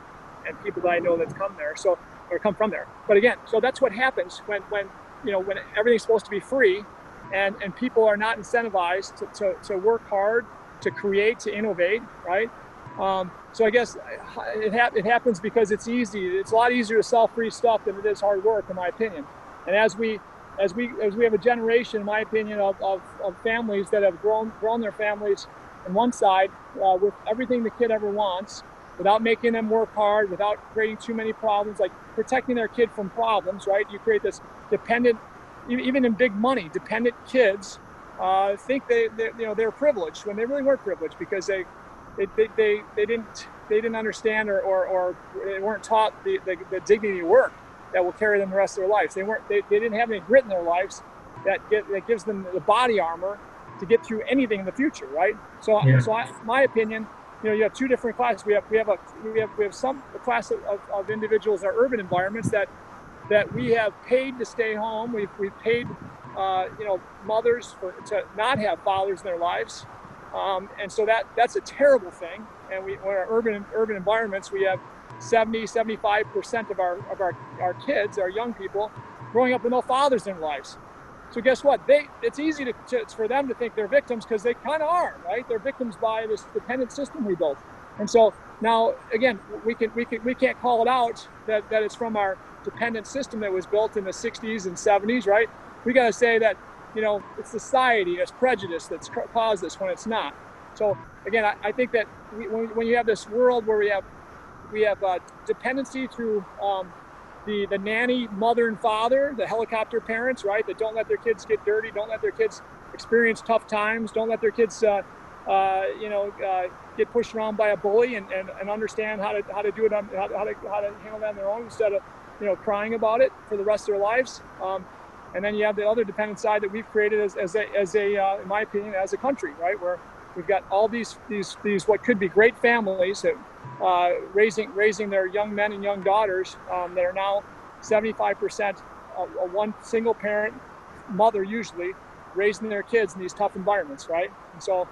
and people that I know that come from there. But again, so that's what happens when everything's supposed to be free, and people are not incentivized to work hard, to create, to innovate, right? So I guess it happens because it's easy. It's a lot easier to sell free stuff than it is hard work, in my opinion. And as we have a generation, in my opinion, of families that have grown their families on one side with everything the kid ever wants, without making them work hard, without creating too many problems, like protecting their kid from problems, right? You create this dependent, even in big money, dependent kids think they're privileged when they really weren't privileged, because they didn't understand or they weren't taught the dignity of work that will carry them the rest of their lives. They didn't have any grit in their lives that gives them the body armor to get through anything in the future, right? So, my opinion, you have two different classes. We have some class of individuals in our urban environments that we have paid to stay home. We've paid mothers to not have fathers in their lives, and so that's a terrible thing. And when our urban environments, we have 75% of our kids, our young people, growing up with no fathers in their lives. So guess what? It's easy for them to think they're victims, because they kind of are, right? They're victims by this dependent system we built. And so now, again, we can't call it out that it's from our dependent system that was built in the 60s and 70s, right? We got to say that, it's society, it's prejudice that's caused this, when it's not. So again, I think that when you have this world where we have dependency through the nanny mother and father, the helicopter parents, right, that don't let their kids get dirty, don't let their kids experience tough times, don't let their kids get pushed around by a bully, and understand how to do it, how to handle that on their own, instead of crying about it for the rest of their lives. And then you have the other dependent side that we've created as a in my opinion, as a country, right, where we've got all these what could be great families that raising their young men and young daughters that are now 75% one single parent mother, usually raising their kids in these tough environments, right? And so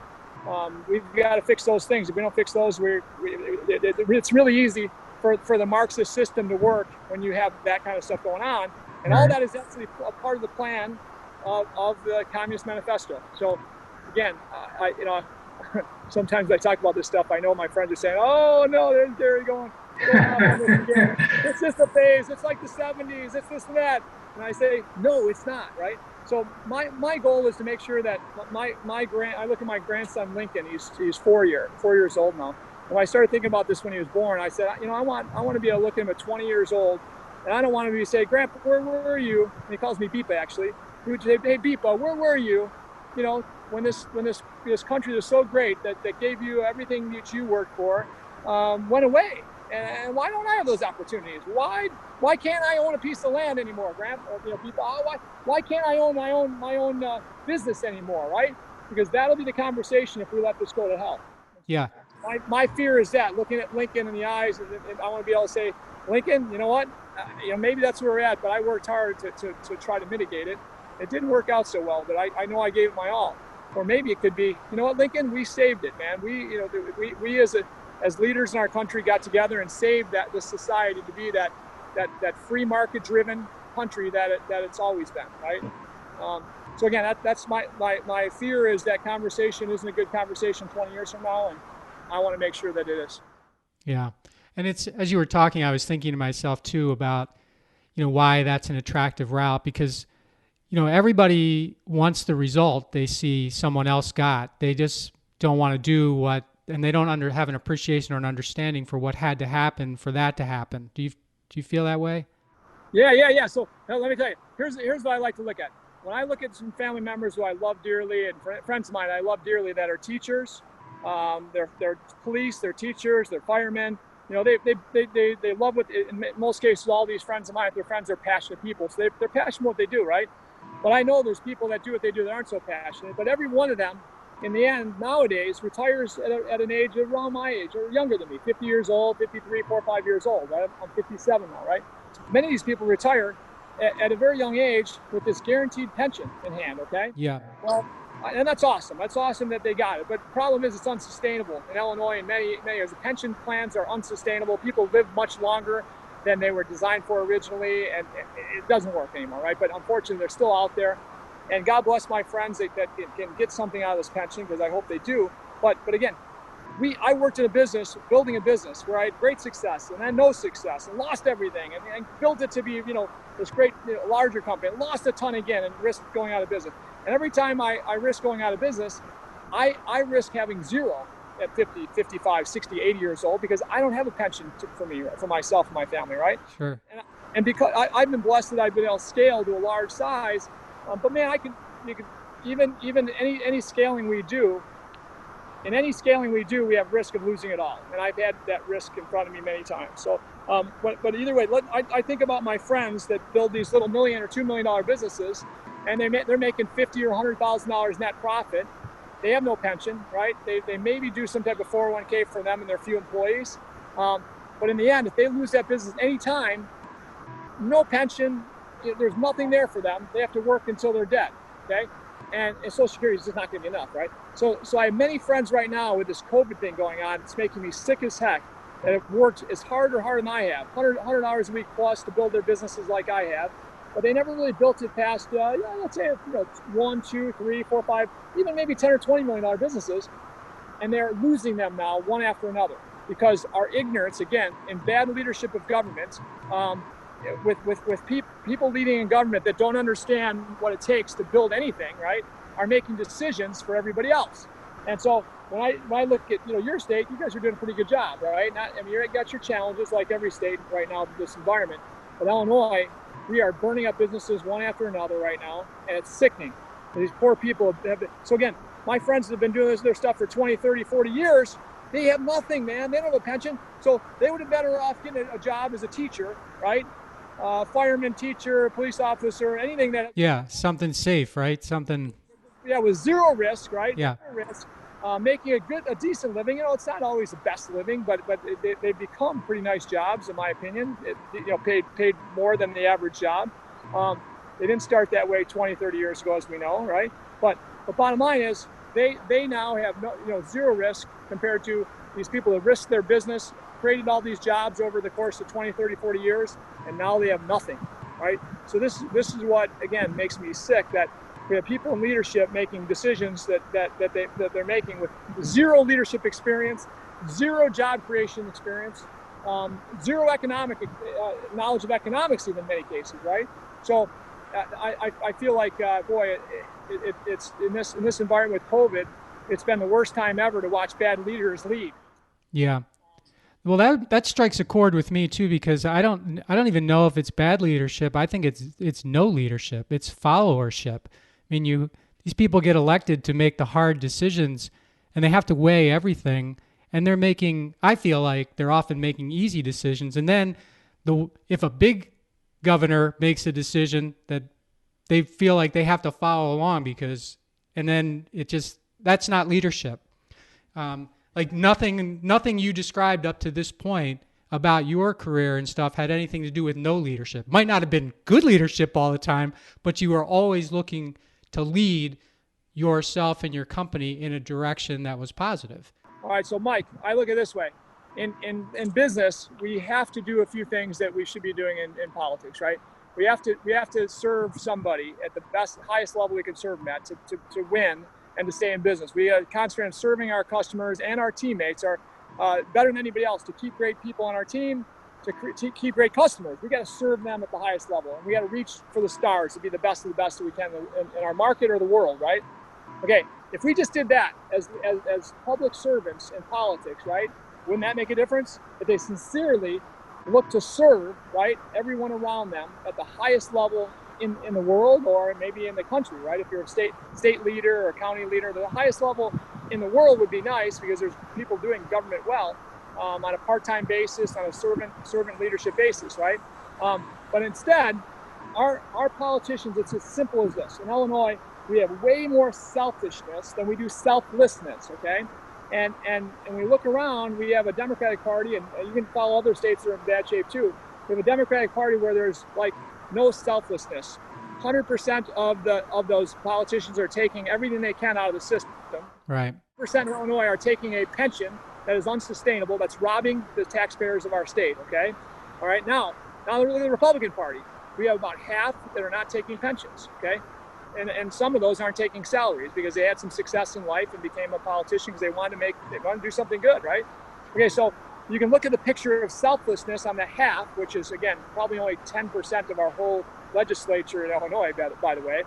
we've got to fix those things. If we don't fix those, it's really easy for the Marxist system to work when you have that kind of stuff going on. And all that is actually a part of the plan of the Communist Manifesto. So again, sometimes I talk about this stuff. I know my friends are saying, "Oh no, there's Gary going off on this again. It's just a phase. It's like the 70s. It's this and that." And I say, "No, it's not." Right. So my goal is to make sure that I look at my grandson Lincoln. He's 4 years old now. And when I started thinking about this when he was born, I said, I want to be able to look at him at 20 years old, and I don't want to say, "Grandpa, where were you?" And he calls me Beepa, actually. He would say, "Hey Beepa, where were you? When this country was so great that gave you everything that you worked for, went away, and why don't I have those opportunities? Why can't I own a piece of land anymore, Grandpa? People, why can't I own my own business anymore, right? Because that'll be the conversation if we let this go to hell." Yeah. My fear is that, looking at Lincoln in the eyes, and I want to be able to say, "Lincoln, you know what? Maybe that's where we're at, but I worked hard to try to mitigate it. It didn't work out so well, but I know I gave it my all." Or maybe it could be, "You know what, Lincoln, we saved it, man. We as leaders in our country got together and saved this society to be that free market driven country that it's always been," right? So again, that's my fear, is that conversation isn't a good conversation 20 years from now, and I want to make sure that it is. Yeah. And it's, as you were talking, I was thinking to myself too about, why that's an attractive route, because everybody wants the result they see someone else got. They just don't want to do and they don't have an appreciation or an understanding for what had to happen for that to happen. Do you feel that way? Yeah. So let me tell you, here's what I like to look at. When I look at some family members who I love dearly, and friends of mine I love dearly, that are teachers, they're police, they're teachers, they're firemen. They love what, in most cases, all these friends of mine, if they're friends, they're passionate people. So they're passionate what they do, right? But I know there's people that do what they do that aren't so passionate. But every one of them, in the end, nowadays, retires at an age around my age, or younger than me, 50 years old, 53, 4, 5 years old. Right? I'm 57 now, right? Many of these people retire at a very young age with this guaranteed pension in hand, okay? Yeah. Well, and that's awesome. That's awesome that they got it. But the problem is it's unsustainable. In Illinois, in many areas, the pension plans are unsustainable. People live much longer than they were designed for originally, and it doesn't work anymore, right? But unfortunately, they're still out there. And God bless my friends that can get something out of this pension, because I hope they do. But again, I worked in a business, building a business where I had great success and then no success and lost everything, and built it to be, this great, larger company, and lost a ton again and risked going out of business. And every time I risk going out of business, I risk having zero at 50, 55, 60, 80 years old, because I don't have a pension for myself and my family, right? Sure. And because I've been blessed that I've been able to scale to a large size, but man, even any scaling we do, in any scaling we do, we have risk of losing it all. And I've had that risk in front of me many times. So, but either way, I think about my friends that build these little $1 million or $2 million businesses, and they're making $50,000 or $100,000 net profit. They have no pension, right? They maybe do some type of 401k for them and their few employees. But in the end, if they lose that business anytime, no pension, there's nothing there for them. They have to work until they're dead, okay? And Social Security is just not going to be enough, right? So I have many friends right now with this COVID thing going on. It's making me sick as heck that have worked as hard or harder than I have, 100 hours a week plus to build their businesses like I have. But they never really built it past, let's say, 1, 2, 3, 4, 5, even maybe 10 or $20 million businesses. And they're losing them now one after another because our ignorance, again, in bad leadership of government, with people leading in government that don't understand what it takes to build anything, right, are making decisions for everybody else. And so when I look at your state, you guys are doing a pretty good job, right? You got your challenges like every state right now in this environment. But Illinois, we are burning up businesses one after another right now, and it's sickening. These poor people have been, so again, my friends that have been doing their stuff for 20, 30, 40 years, they have nothing, man. They don't have a pension. So they would have been better off getting a job as a teacher, right? Fireman, teacher, police officer, anything that... Yeah, something safe, right? Something... Yeah, with zero risk, right? Yeah. Zero risk. Making a decent living. It's not always the best living, but they've become pretty nice jobs, in my opinion. Paid more than the average job. They didn't start that way 20, 30 years ago, as we know, right? But the bottom line is they now have zero risk compared to these people that risked their business, created all these jobs over the course of 20, 30, 40 years, and now they have nothing, right? So this is what, again, makes me sick, that we have people in leadership making decisions that they're making with zero leadership experience, zero job creation experience, zero economic knowledge of economics, even in many cases, right? So I feel like, it's in this environment with COVID, it's been the worst time ever to watch bad leaders lead. Yeah. Well, that strikes a chord with me too, because I don't even know if it's bad leadership. I think it's no leadership. It's followership. I mean, these people get elected to make the hard decisions, and they have to weigh everything. And I feel like they're often making easy decisions. And then if a big governor makes a decision that they feel like they have to follow along and then that's not leadership. Like nothing you described up to this point about your career and stuff had anything to do with no leadership. Might not have been good leadership all the time, but you were always looking to lead yourself and your company in a direction that was positive. All right, so Mike, I look at it this way. In business, we have to do a few things that we should be doing in politics, right? We have to serve somebody at the highest level we can serve them at to win and to stay in business. We concentrate on serving our customers, and our teammates are better than anybody else to keep great people on our team, to keep great customers. We got to serve them at the highest level, and we got to reach for the stars to be the best of the best that we can in our market or the world, right? Okay, if we just did that as public servants in politics, right, wouldn't that make a difference? If they sincerely look to serve, right, everyone around them at the highest level in the world, or maybe in the country, right? If you're a state leader or county leader, the highest level in the world would be nice, because there's people doing government well on a part-time basis, on a servant leadership basis, right? But instead, our politicians, it's as simple as this. In Illinois, we have way more selfishness than we do selflessness, okay? And we look around, we have a Democratic Party, and you can follow other states that are in bad shape too. We have a Democratic Party where there's like no selflessness. 100% of those politicians are taking everything they can out of the system. Right. 1% of Illinois are taking a pension that is unsustainable, that's robbing the taxpayers of our state, okay? All right, now the Republican Party, we have about half that are not taking pensions, okay? And some of those aren't taking salaries because they had some success in life and became a politician because they wanted to do something good, right? Okay, so you can look at the picture of selflessness on the half, which is, again, probably only 10% of our whole legislature in Illinois, by the way.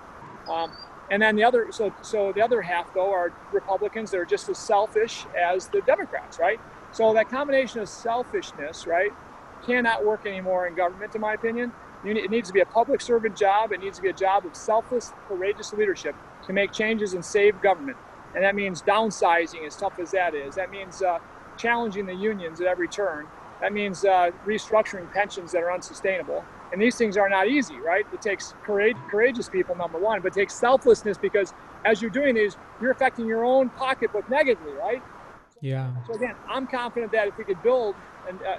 And then the other half, though, are Republicans that are just as selfish as the Democrats, right? So that combination of selfishness, right, cannot work anymore in government, in my opinion. It needs to be a public servant job. It needs to be a job of selfless, courageous leadership to make changes and save government. And that means downsizing, as tough as that is. That means challenging the unions at every turn. That means restructuring pensions that are unsustainable. And these things are not easy, right? It takes courageous people, number one, but it takes selflessness, because as you're doing these, you're affecting your own pocketbook negatively, right? Yeah. So again, I'm confident that if we could build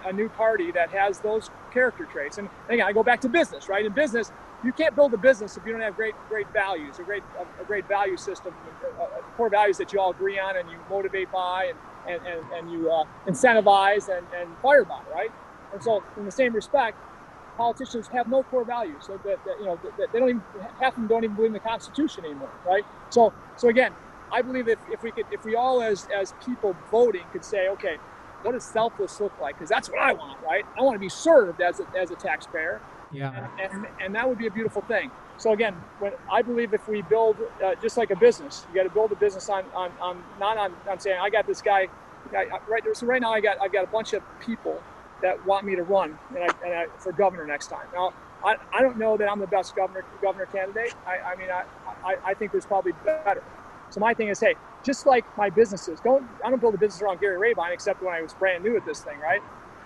a new party that has those character traits, and again, I go back to business, right? In business, you can't build a business if you don't have great values, a great value system, core values that you all agree on and you motivate by and you incentivize and fire by, right? And so, in the same respect, politicians have no core values, so that they don't even, half of them don't even believe in the Constitution anymore, right? So again, I believe if we all as people voting could say, okay, what does selfless look like? Because that's what I want, right? I want to be served as a taxpayer. Yeah. And that would be a beautiful thing. So again, I believe if we build just like a business, you got to build a business on not on saying I got this guy, right? So right now I've got a bunch of people that want me to run and I for governor next time. Now I don't know that I'm the best governor candidate. I think there's probably better. So my thing is, hey, just like my businesses, I don't build a business around Gary Rabine except when I was brand new at this thing, right?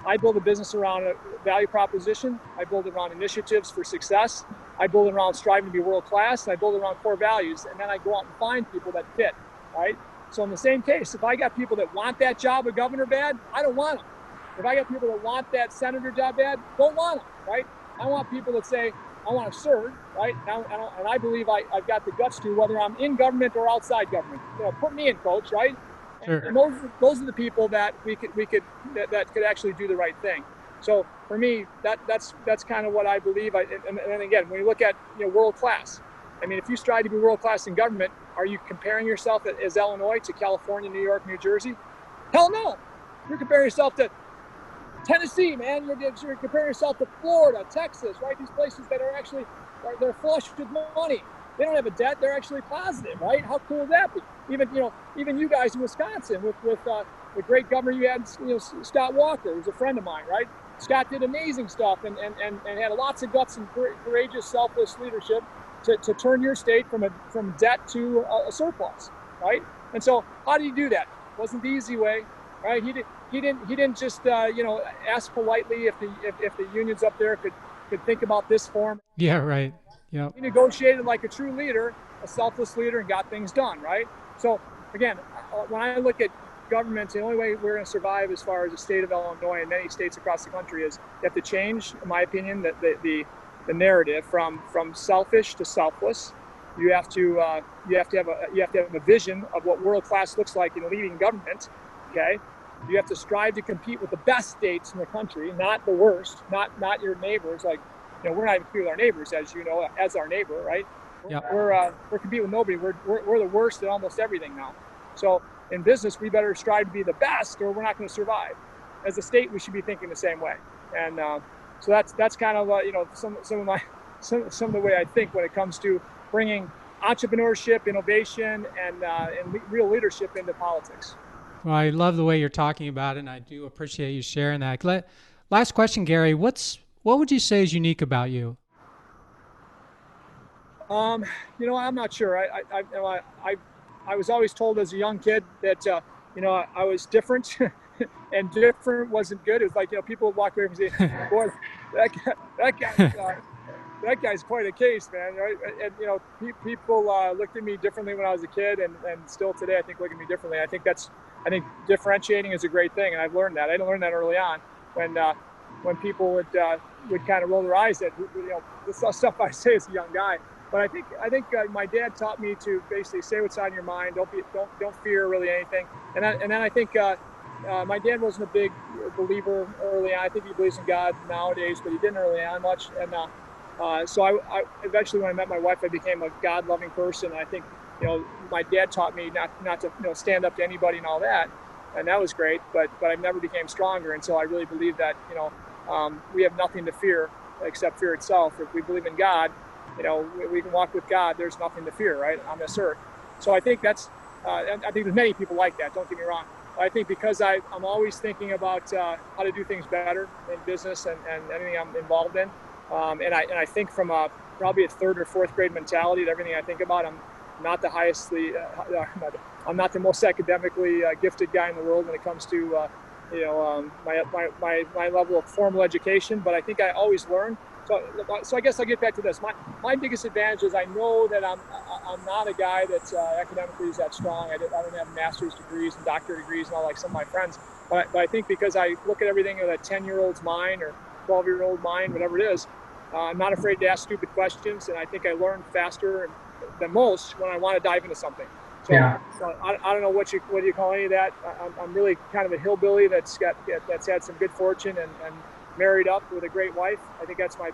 I build a business around a value proposition. I build it around initiatives for success. I build it around striving to be world class. And I build it around core values. And then I go out and find people that fit, right? So in the same case, if I got people that want that job of governor bad, I don't want them. If I got people that want that senator job bad, don't want them, right? I want people that say, I want to serve, right? And I believe I've got the guts to, whether I'm in government or outside government. Put me in, coach, right? Sure. And those are the people that we could actually do the right thing. So for me, that's kind of what I believe. And again, when you look at world class, I mean, if you strive to be world class in government, are you comparing yourself as Illinois to California, New York, New Jersey? Hell no. You're comparing yourself to Tennessee, man. You're comparing yourself to Florida, Texas, right? These places that they're flush with money. They don't have a debt. They're actually positive, right? How cool would that be? Even you guys in Wisconsin with the great governor you had, Scott Walker, who's a friend of mine, right? Scott did amazing stuff and had lots of guts and courageous, selfless leadership to turn your state from debt to a surplus, right? And so how do you do that? It wasn't the easy way, right? He didn't just ask politely if the unions up there could think about this form. Yeah, right. Yeah. He negotiated like a true leader, a selfless leader, and got things done, right? So again, when I look at government, the only way we're going to survive as far as the state of Illinois and many states across the country is you have to change, in my opinion, the narrative from selfish to selfless. You have to have a vision of what world class looks like in leading government. Okay. You have to strive to compete with the best states in the country, not the worst, not your neighbors. Like, we're not even competing with our neighbors, as you know, as our neighbor, right? Yep. We're competing with nobody. We're the worst at almost everything now. So in business, we better strive to be the best, or we're not going to survive. As a state, we should be thinking the same way. And so that's kind of some of the way I think when it comes to bringing entrepreneurship, innovation, and real leadership into politics. Well, I love the way you're talking about it, and I do appreciate you sharing that. Last question, Gary. What would you say is unique about you? I'm not sure. I was always told as a young kid that I was different, and different wasn't good. It was like people would walk away and say, "Boy, that guy's quite a case, man." Right? And people looked at me differently when I was a kid, and still today I think look at me differently. I think differentiating is a great thing, and I've learned that. I didn't learn that early on when people would kind of roll their eyes at the stuff I say as a young guy. But I think my dad taught me to basically say what's on your mind. Don't fear really anything. And then I think my dad wasn't a big believer early on. I think he believes in God nowadays, but he didn't early on much. And so I eventually, when I met my wife, I became a God-loving person. And I think my dad taught me not to stand up to anybody and all that, and that was great. But I never became stronger until I really believe that we have nothing to fear except fear itself. If we believe in God, we can walk with God. There's nothing to fear, right, on this earth. So I think that's. I think there's many people like that. Don't get me wrong. I think because I'm always thinking about how to do things better in business and anything I'm involved in, and I think from probably a third or fourth grade mentality. That everything I think about, I'm not the I'm not the most academically gifted guy in the world when it comes to my level of formal education. But I think I always learn, So I guess I'll get back to this. My biggest advantage is I know that I'm not a guy that's academically is that strong. I don't have master's degrees and doctorate degrees and all like some of my friends. But I think because I look at everything with a 10-year-old's mind or 12-year-old mind, whatever it is, I'm not afraid to ask stupid questions, and I think I learn faster than most when I want to dive into something. So, Yeah. so I don't know what you call any of that. I'm really kind of a hillbilly that's had some good fortune and married up with a great wife. I think that's my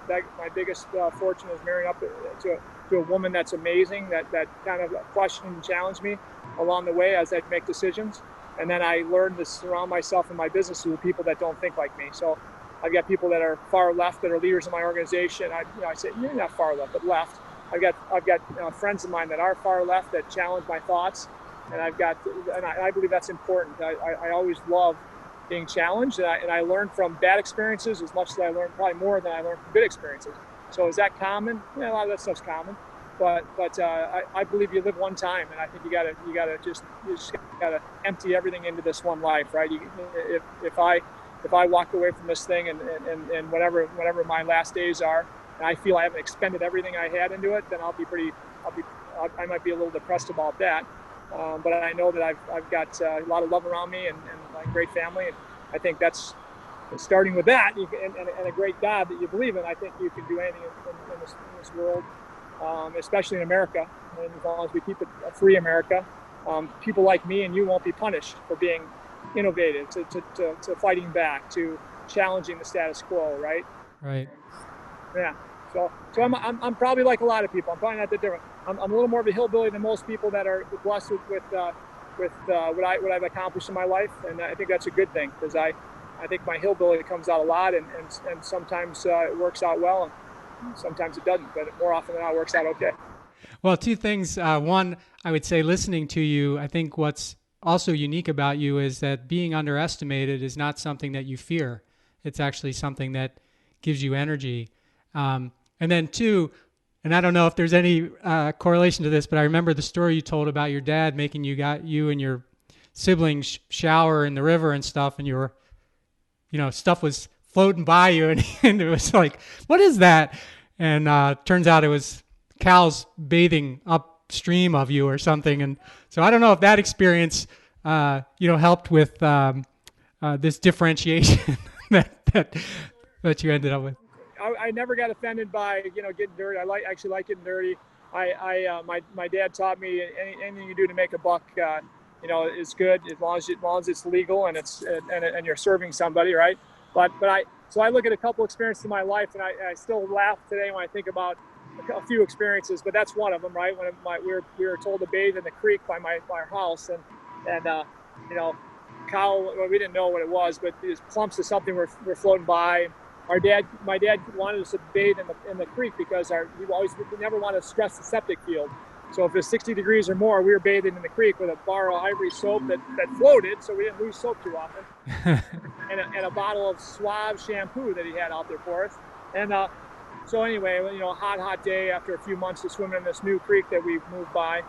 biggest fortune is marrying up to a woman that's amazing, that kind of questioned and challenged me along the way as I make decisions. And then I learned to surround myself in my business with people that don't think like me. So I've got people that are far left that are leaders in my organization. I say, you're not far left, but left. I've got friends of mine that are far left that challenge my thoughts. And I believe that's important. I always love being challenged, and I learn from bad experiences as much as I learn, probably more than I learn from good experiences. So is that common? Yeah, a lot of that stuff's common, but I believe you live one time, and I think you just gotta empty everything into this one life, right? If I walk away from this thing and whatever my last days are, and I feel I haven't expended everything I had into it, then I might be a little depressed about that. But I know that I've got a lot of love around me and a great family, and I think that's starting with that and a great God that you believe in. I think you can do anything in this world, especially in America. And as long as we keep it a free America, people like me and you won't be punished for being innovative, to fighting back, to challenging the status quo, right? Right. Yeah. So I'm probably like a lot of people. I'm probably not that different. I'm a little more of a hillbilly than most people that are blessed with what I've accomplished in my life, and I think that's a good thing, because I think my hillbilly comes out a lot, and sometimes it works out well, and sometimes it doesn't. But more often than not, it works out okay. Well, two things. One, I would say listening to you, I think what's also unique about you is that being underestimated is not something that you fear. It's actually something that gives you energy. And then two, and I don't know if there's any correlation to this, but I remember the story you told about your dad making you and your siblings shower in the river and stuff, and your, stuff was floating by you, and it was like, what is that? And turns out it was cows bathing upstream of you or something. And so I don't know if that experience, helped with this differentiation that you ended up with. I never got offended by getting dirty. I actually like getting dirty. My dad taught me anything you do to make a buck, is good as long as it's legal and and you're serving somebody, right? But I look at a couple experiences in my life, and I still laugh today when I think about a few experiences. But that's one of them, right? When we were told to bathe in the creek by our house, and cow. Well, we didn't know what it was, but these clumps of something were floating by. My dad wanted us to bathe in the creek because we never wanted to stress the septic field. So if it was 60 degrees or more, we were bathing in the creek with a bar of ivory soap that floated, so we didn't lose soap too often, and a bottle of Suave shampoo that he had out there for us. And so anyway, hot day after a few months of swimming in this new creek that we moved by,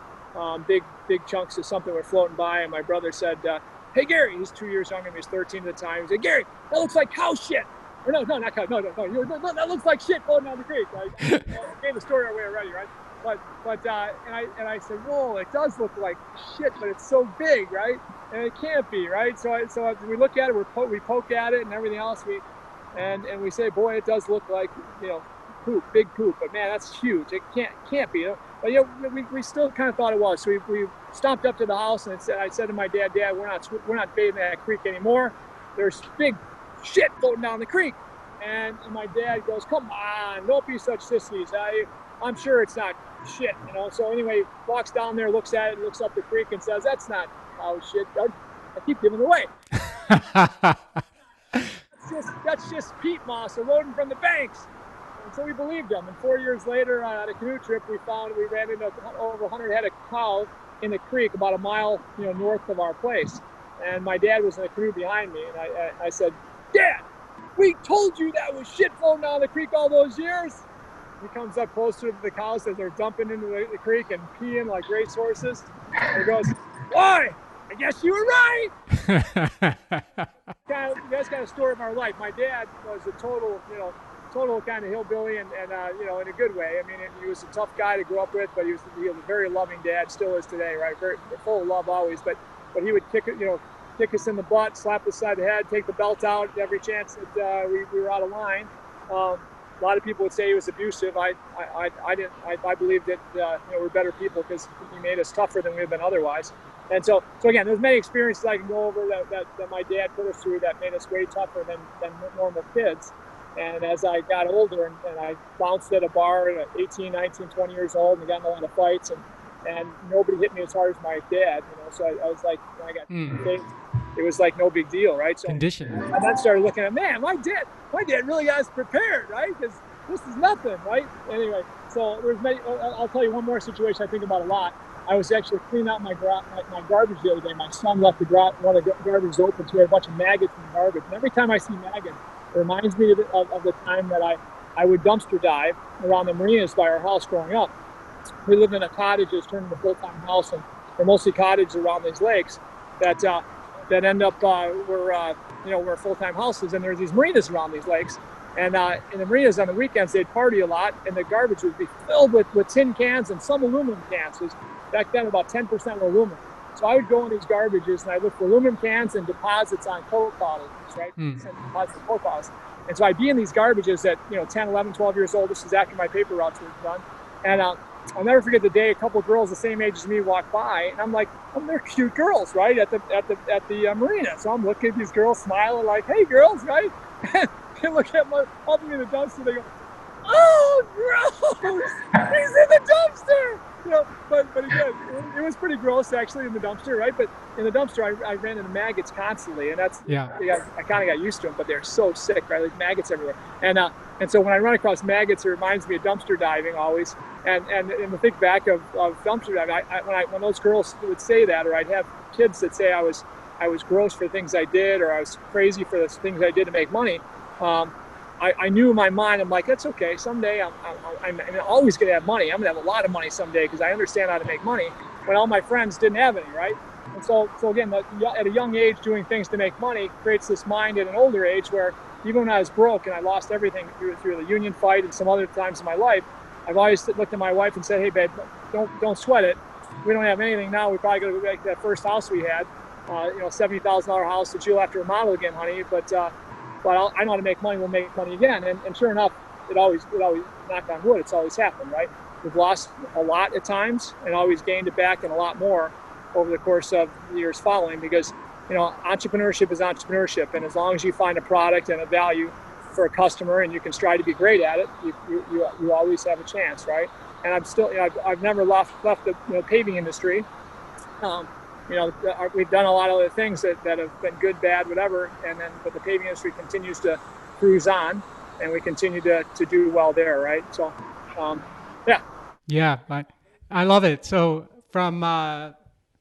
big chunks of something were floating by, and my brother said, "Hey Gary," he's 2 years younger than me, he's 13 at the time. He said, "Gary, that looks like cow shit." Or no, not cow. No, that looks like shit floating down the creek. I gave the story away already, right? But and I said, "Whoa, it does look like shit, but it's so big, right? And it can't be, right?" So we look at it, we poke at it, and everything else. And we say, "Boy, it does look like poop, big poop, but man, that's huge. It can't be." But we still kind of thought it was. So we stomped up to the house, and I said to my dad, we're not bathing that creek anymore. There's big shit floating down the creek. And my dad goes, "Come on, don't be such sissies. I'm sure it's not shit, So anyway, walks down there, looks at it, looks up the creek, and says, "That's not cow shit. I keep giving it away." That's just peat moss eroding from the banks. And so we believed him. And 4 years later, on a canoe trip, we ran into over 100 head of cows in the creek about a mile, north of our place. And my dad was in a canoe behind me, and I said, "Dad, we told you that was shit floating down the creek all those years." He comes up closer to the cows as they're dumping into the creek and peeing like racehorses. And he goes, "Boy, I guess you were right." That's kind of a story of our life. My dad was a total, total kind of hillbilly, and you know, in a good way. I mean, he was a tough guy to grow up with, but he was a very loving dad, still is today, right? Very full of love always, but he would kick us in the butt, slap us side of the head, take the belt out every chance that we were out of line. A lot of people would say he was abusive. I believe that we're better people because he made us tougher than we have been otherwise. And so again, there's many experiences I can go over that my dad put us through that made us way tougher than normal kids. And as I got older and I bounced at a bar at 18, 19, 20 years old and got in a lot of fights, and nobody hit me as hard as my dad, So I was like, when I got kicked, it was like no big deal, right? So condition. And then started looking at, man, my dad really got us prepared, right? Because this is nothing, right? Anyway, so there's many. I'll tell you one more situation I think about a lot. I was actually cleaning out my garbage the other day. My son left one of the garbage open, so we had a bunch of maggots in the garbage. And every time I see maggots, it reminds me of the time that I would dumpster dive around the marinas by our house growing up. We lived in a cottage that's turned into a full-time house, and they're mostly cottages around these lakes that end up were full-time houses, and there's these marinas around these lakes. And in the marinas on the weekends, they'd party a lot, and the garbage would be filled with tin cans and some aluminum cans. Because back then, about 10% were aluminum. So I would go in these garbages, and I'd look for aluminum cans and deposits on Coke bottles, right? Deposits on Coke bottles. And so I'd be in these garbages at 10, 11, 12 years old. This is after my paper routes were done. And I'll never forget the day a couple of girls the same age as me walked by, and I'm like, they're cute girls, right, at the marina. So I'm looking at these girls, smiling like, hey, girls, right? They look at up me in the dumpster. They go, oh, gross! He's in the dumpster. But again, it was pretty gross actually in the dumpster, right? But in the dumpster, I ran into maggots constantly, and I kind of got used to them. But they're so sick, right? Like maggots everywhere. And so when I run across maggots, it reminds me of dumpster diving always. And to think back of dumpster diving, when those girls would say that, or I'd have kids that say I was gross for things I did, or I was crazy for the things I did to make money. I knew in my mind, I'm like, that's okay. Someday I'm always going to have money. I'm going to have a lot of money someday because I understand how to make money when all my friends didn't have any, right? And so again, at a young age, doing things to make money creates this mind at an older age where even when I was broke and I lost everything through the union fight and some other times in my life, I've always looked at my wife and said, hey, babe, don't sweat it. We don't have anything now. We probably got to go back to that first house we had, $70,000 house that you'll have to remodel again, honey. But I know how to make money. We'll make money again. And sure enough, it always, knock on wood, it's always happened, right? We've lost a lot at times and always gained it back and a lot more over the course of the years following because, entrepreneurship is entrepreneurship. And as long as you find a product and a value for a customer and you can strive to be great at it, you always have a chance, right? And I'm still, I've never left the paving industry. We've done a lot of other things that have been good, bad, whatever, but the paving industry continues to cruise on, and we continue to do well there, right? So, yeah. Yeah, I love it. So from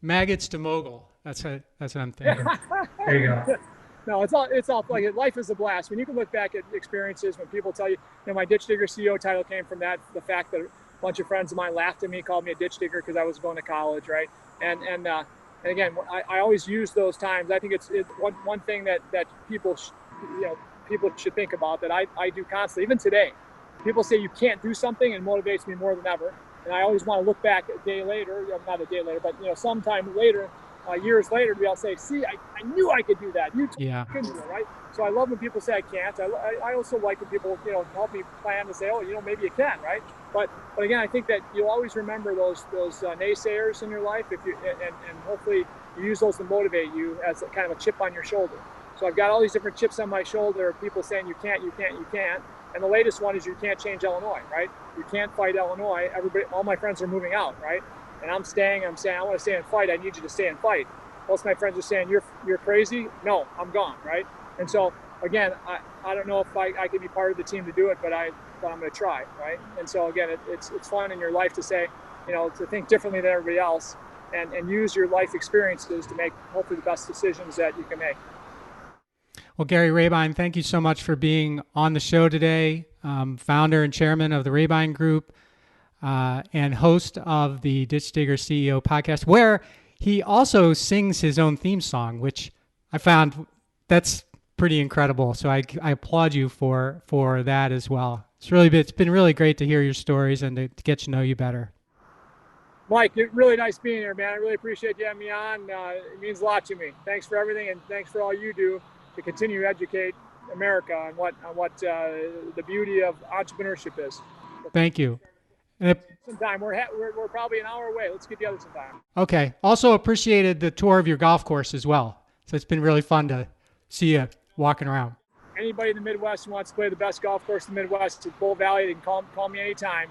maggots to mogul, that's what I'm thinking. There you go. No, it's all like life is a blast. When you can look back at experiences, when people tell you, my ditch digger CEO title came from that, the fact that a bunch of friends of mine laughed at me, called me a ditch digger because I was going to college, right? And again, I always use those times. I think it's one thing that people should think about that I do constantly, even today. People say you can't do something, and motivates me more than ever. And I always want to look back a day later, not a day later, but sometime later, years later, to be able to say, see, I knew I could do that. You couldn't do it, right? So I love when people say I can't. I also like when people help me plan to say, oh, maybe you can, right? But again, I think that you'll always remember those naysayers in your life, and hopefully you use those to motivate you as a kind of a chip on your shoulder. So I've got all these different chips on my shoulder of people saying you can't. And the latest one is you can't change Illinois, right? You can't fight Illinois. All my friends are moving out, right? And I'm saying, I want to stay and fight. I need you to stay and fight. Most of my friends are saying, you're crazy. No, I'm gone, right? And so again, I don't know if I could be part of the team to do it, but I'm going to try, right? And so again, it's fun in your life to say, to think differently than everybody else, and use your life experiences to make hopefully the best decisions that you can make. Well, Gary Rabine, thank you so much for being on the show today. Founder and chairman of the Rabine Group, and host of the Ditch Digger CEO podcast, where he also sings his own theme song, which I found that's pretty incredible. So I applaud you for that as well. It's been really great to hear your stories and to get to know you better. Mike, it's really nice being here, man. I really appreciate you having me on. It means a lot to me. Thanks for everything, and thanks for all you do to continue to educate America on what the beauty of entrepreneurship is. Thank you. Sometime we're probably an hour away. Let's get together sometime. Okay. Also appreciated the tour of your golf course as well. So it's been really fun to see you walking around. Anybody in the Midwest who wants to play the best golf course in the Midwest, at Bull Valley, they can call me anytime.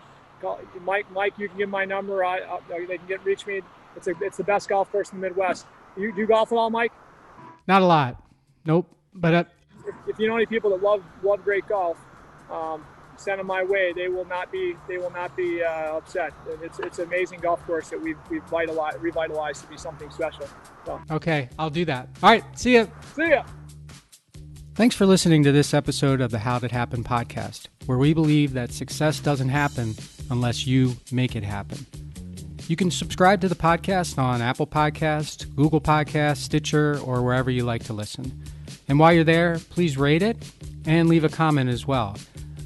Mike, you can give my number. They can reach me. It's the best golf course in the Midwest. You do golf at all, Mike? Not a lot. Nope. But if you know any people that love great golf, send them my way. They will not be upset. It's an amazing golf course that we've revitalized to be something special. So. Okay, I'll do that. All right, see ya. See ya. Thanks for listening to this episode of the How Did Happen podcast, where we believe that success doesn't happen unless you make it happen. You can subscribe to the podcast on Apple Podcasts, Google Podcasts, Stitcher, or wherever you like to listen. And while you're there, please rate it and leave a comment as well.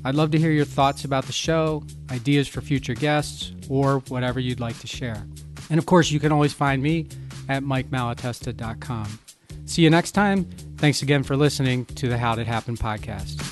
I'd love to hear your thoughts about the show, ideas for future guests, or whatever you'd like to share. And of course, you can always find me at MikeMalatesta.com. See you next time. Thanks again for listening to the How Did Happen podcast.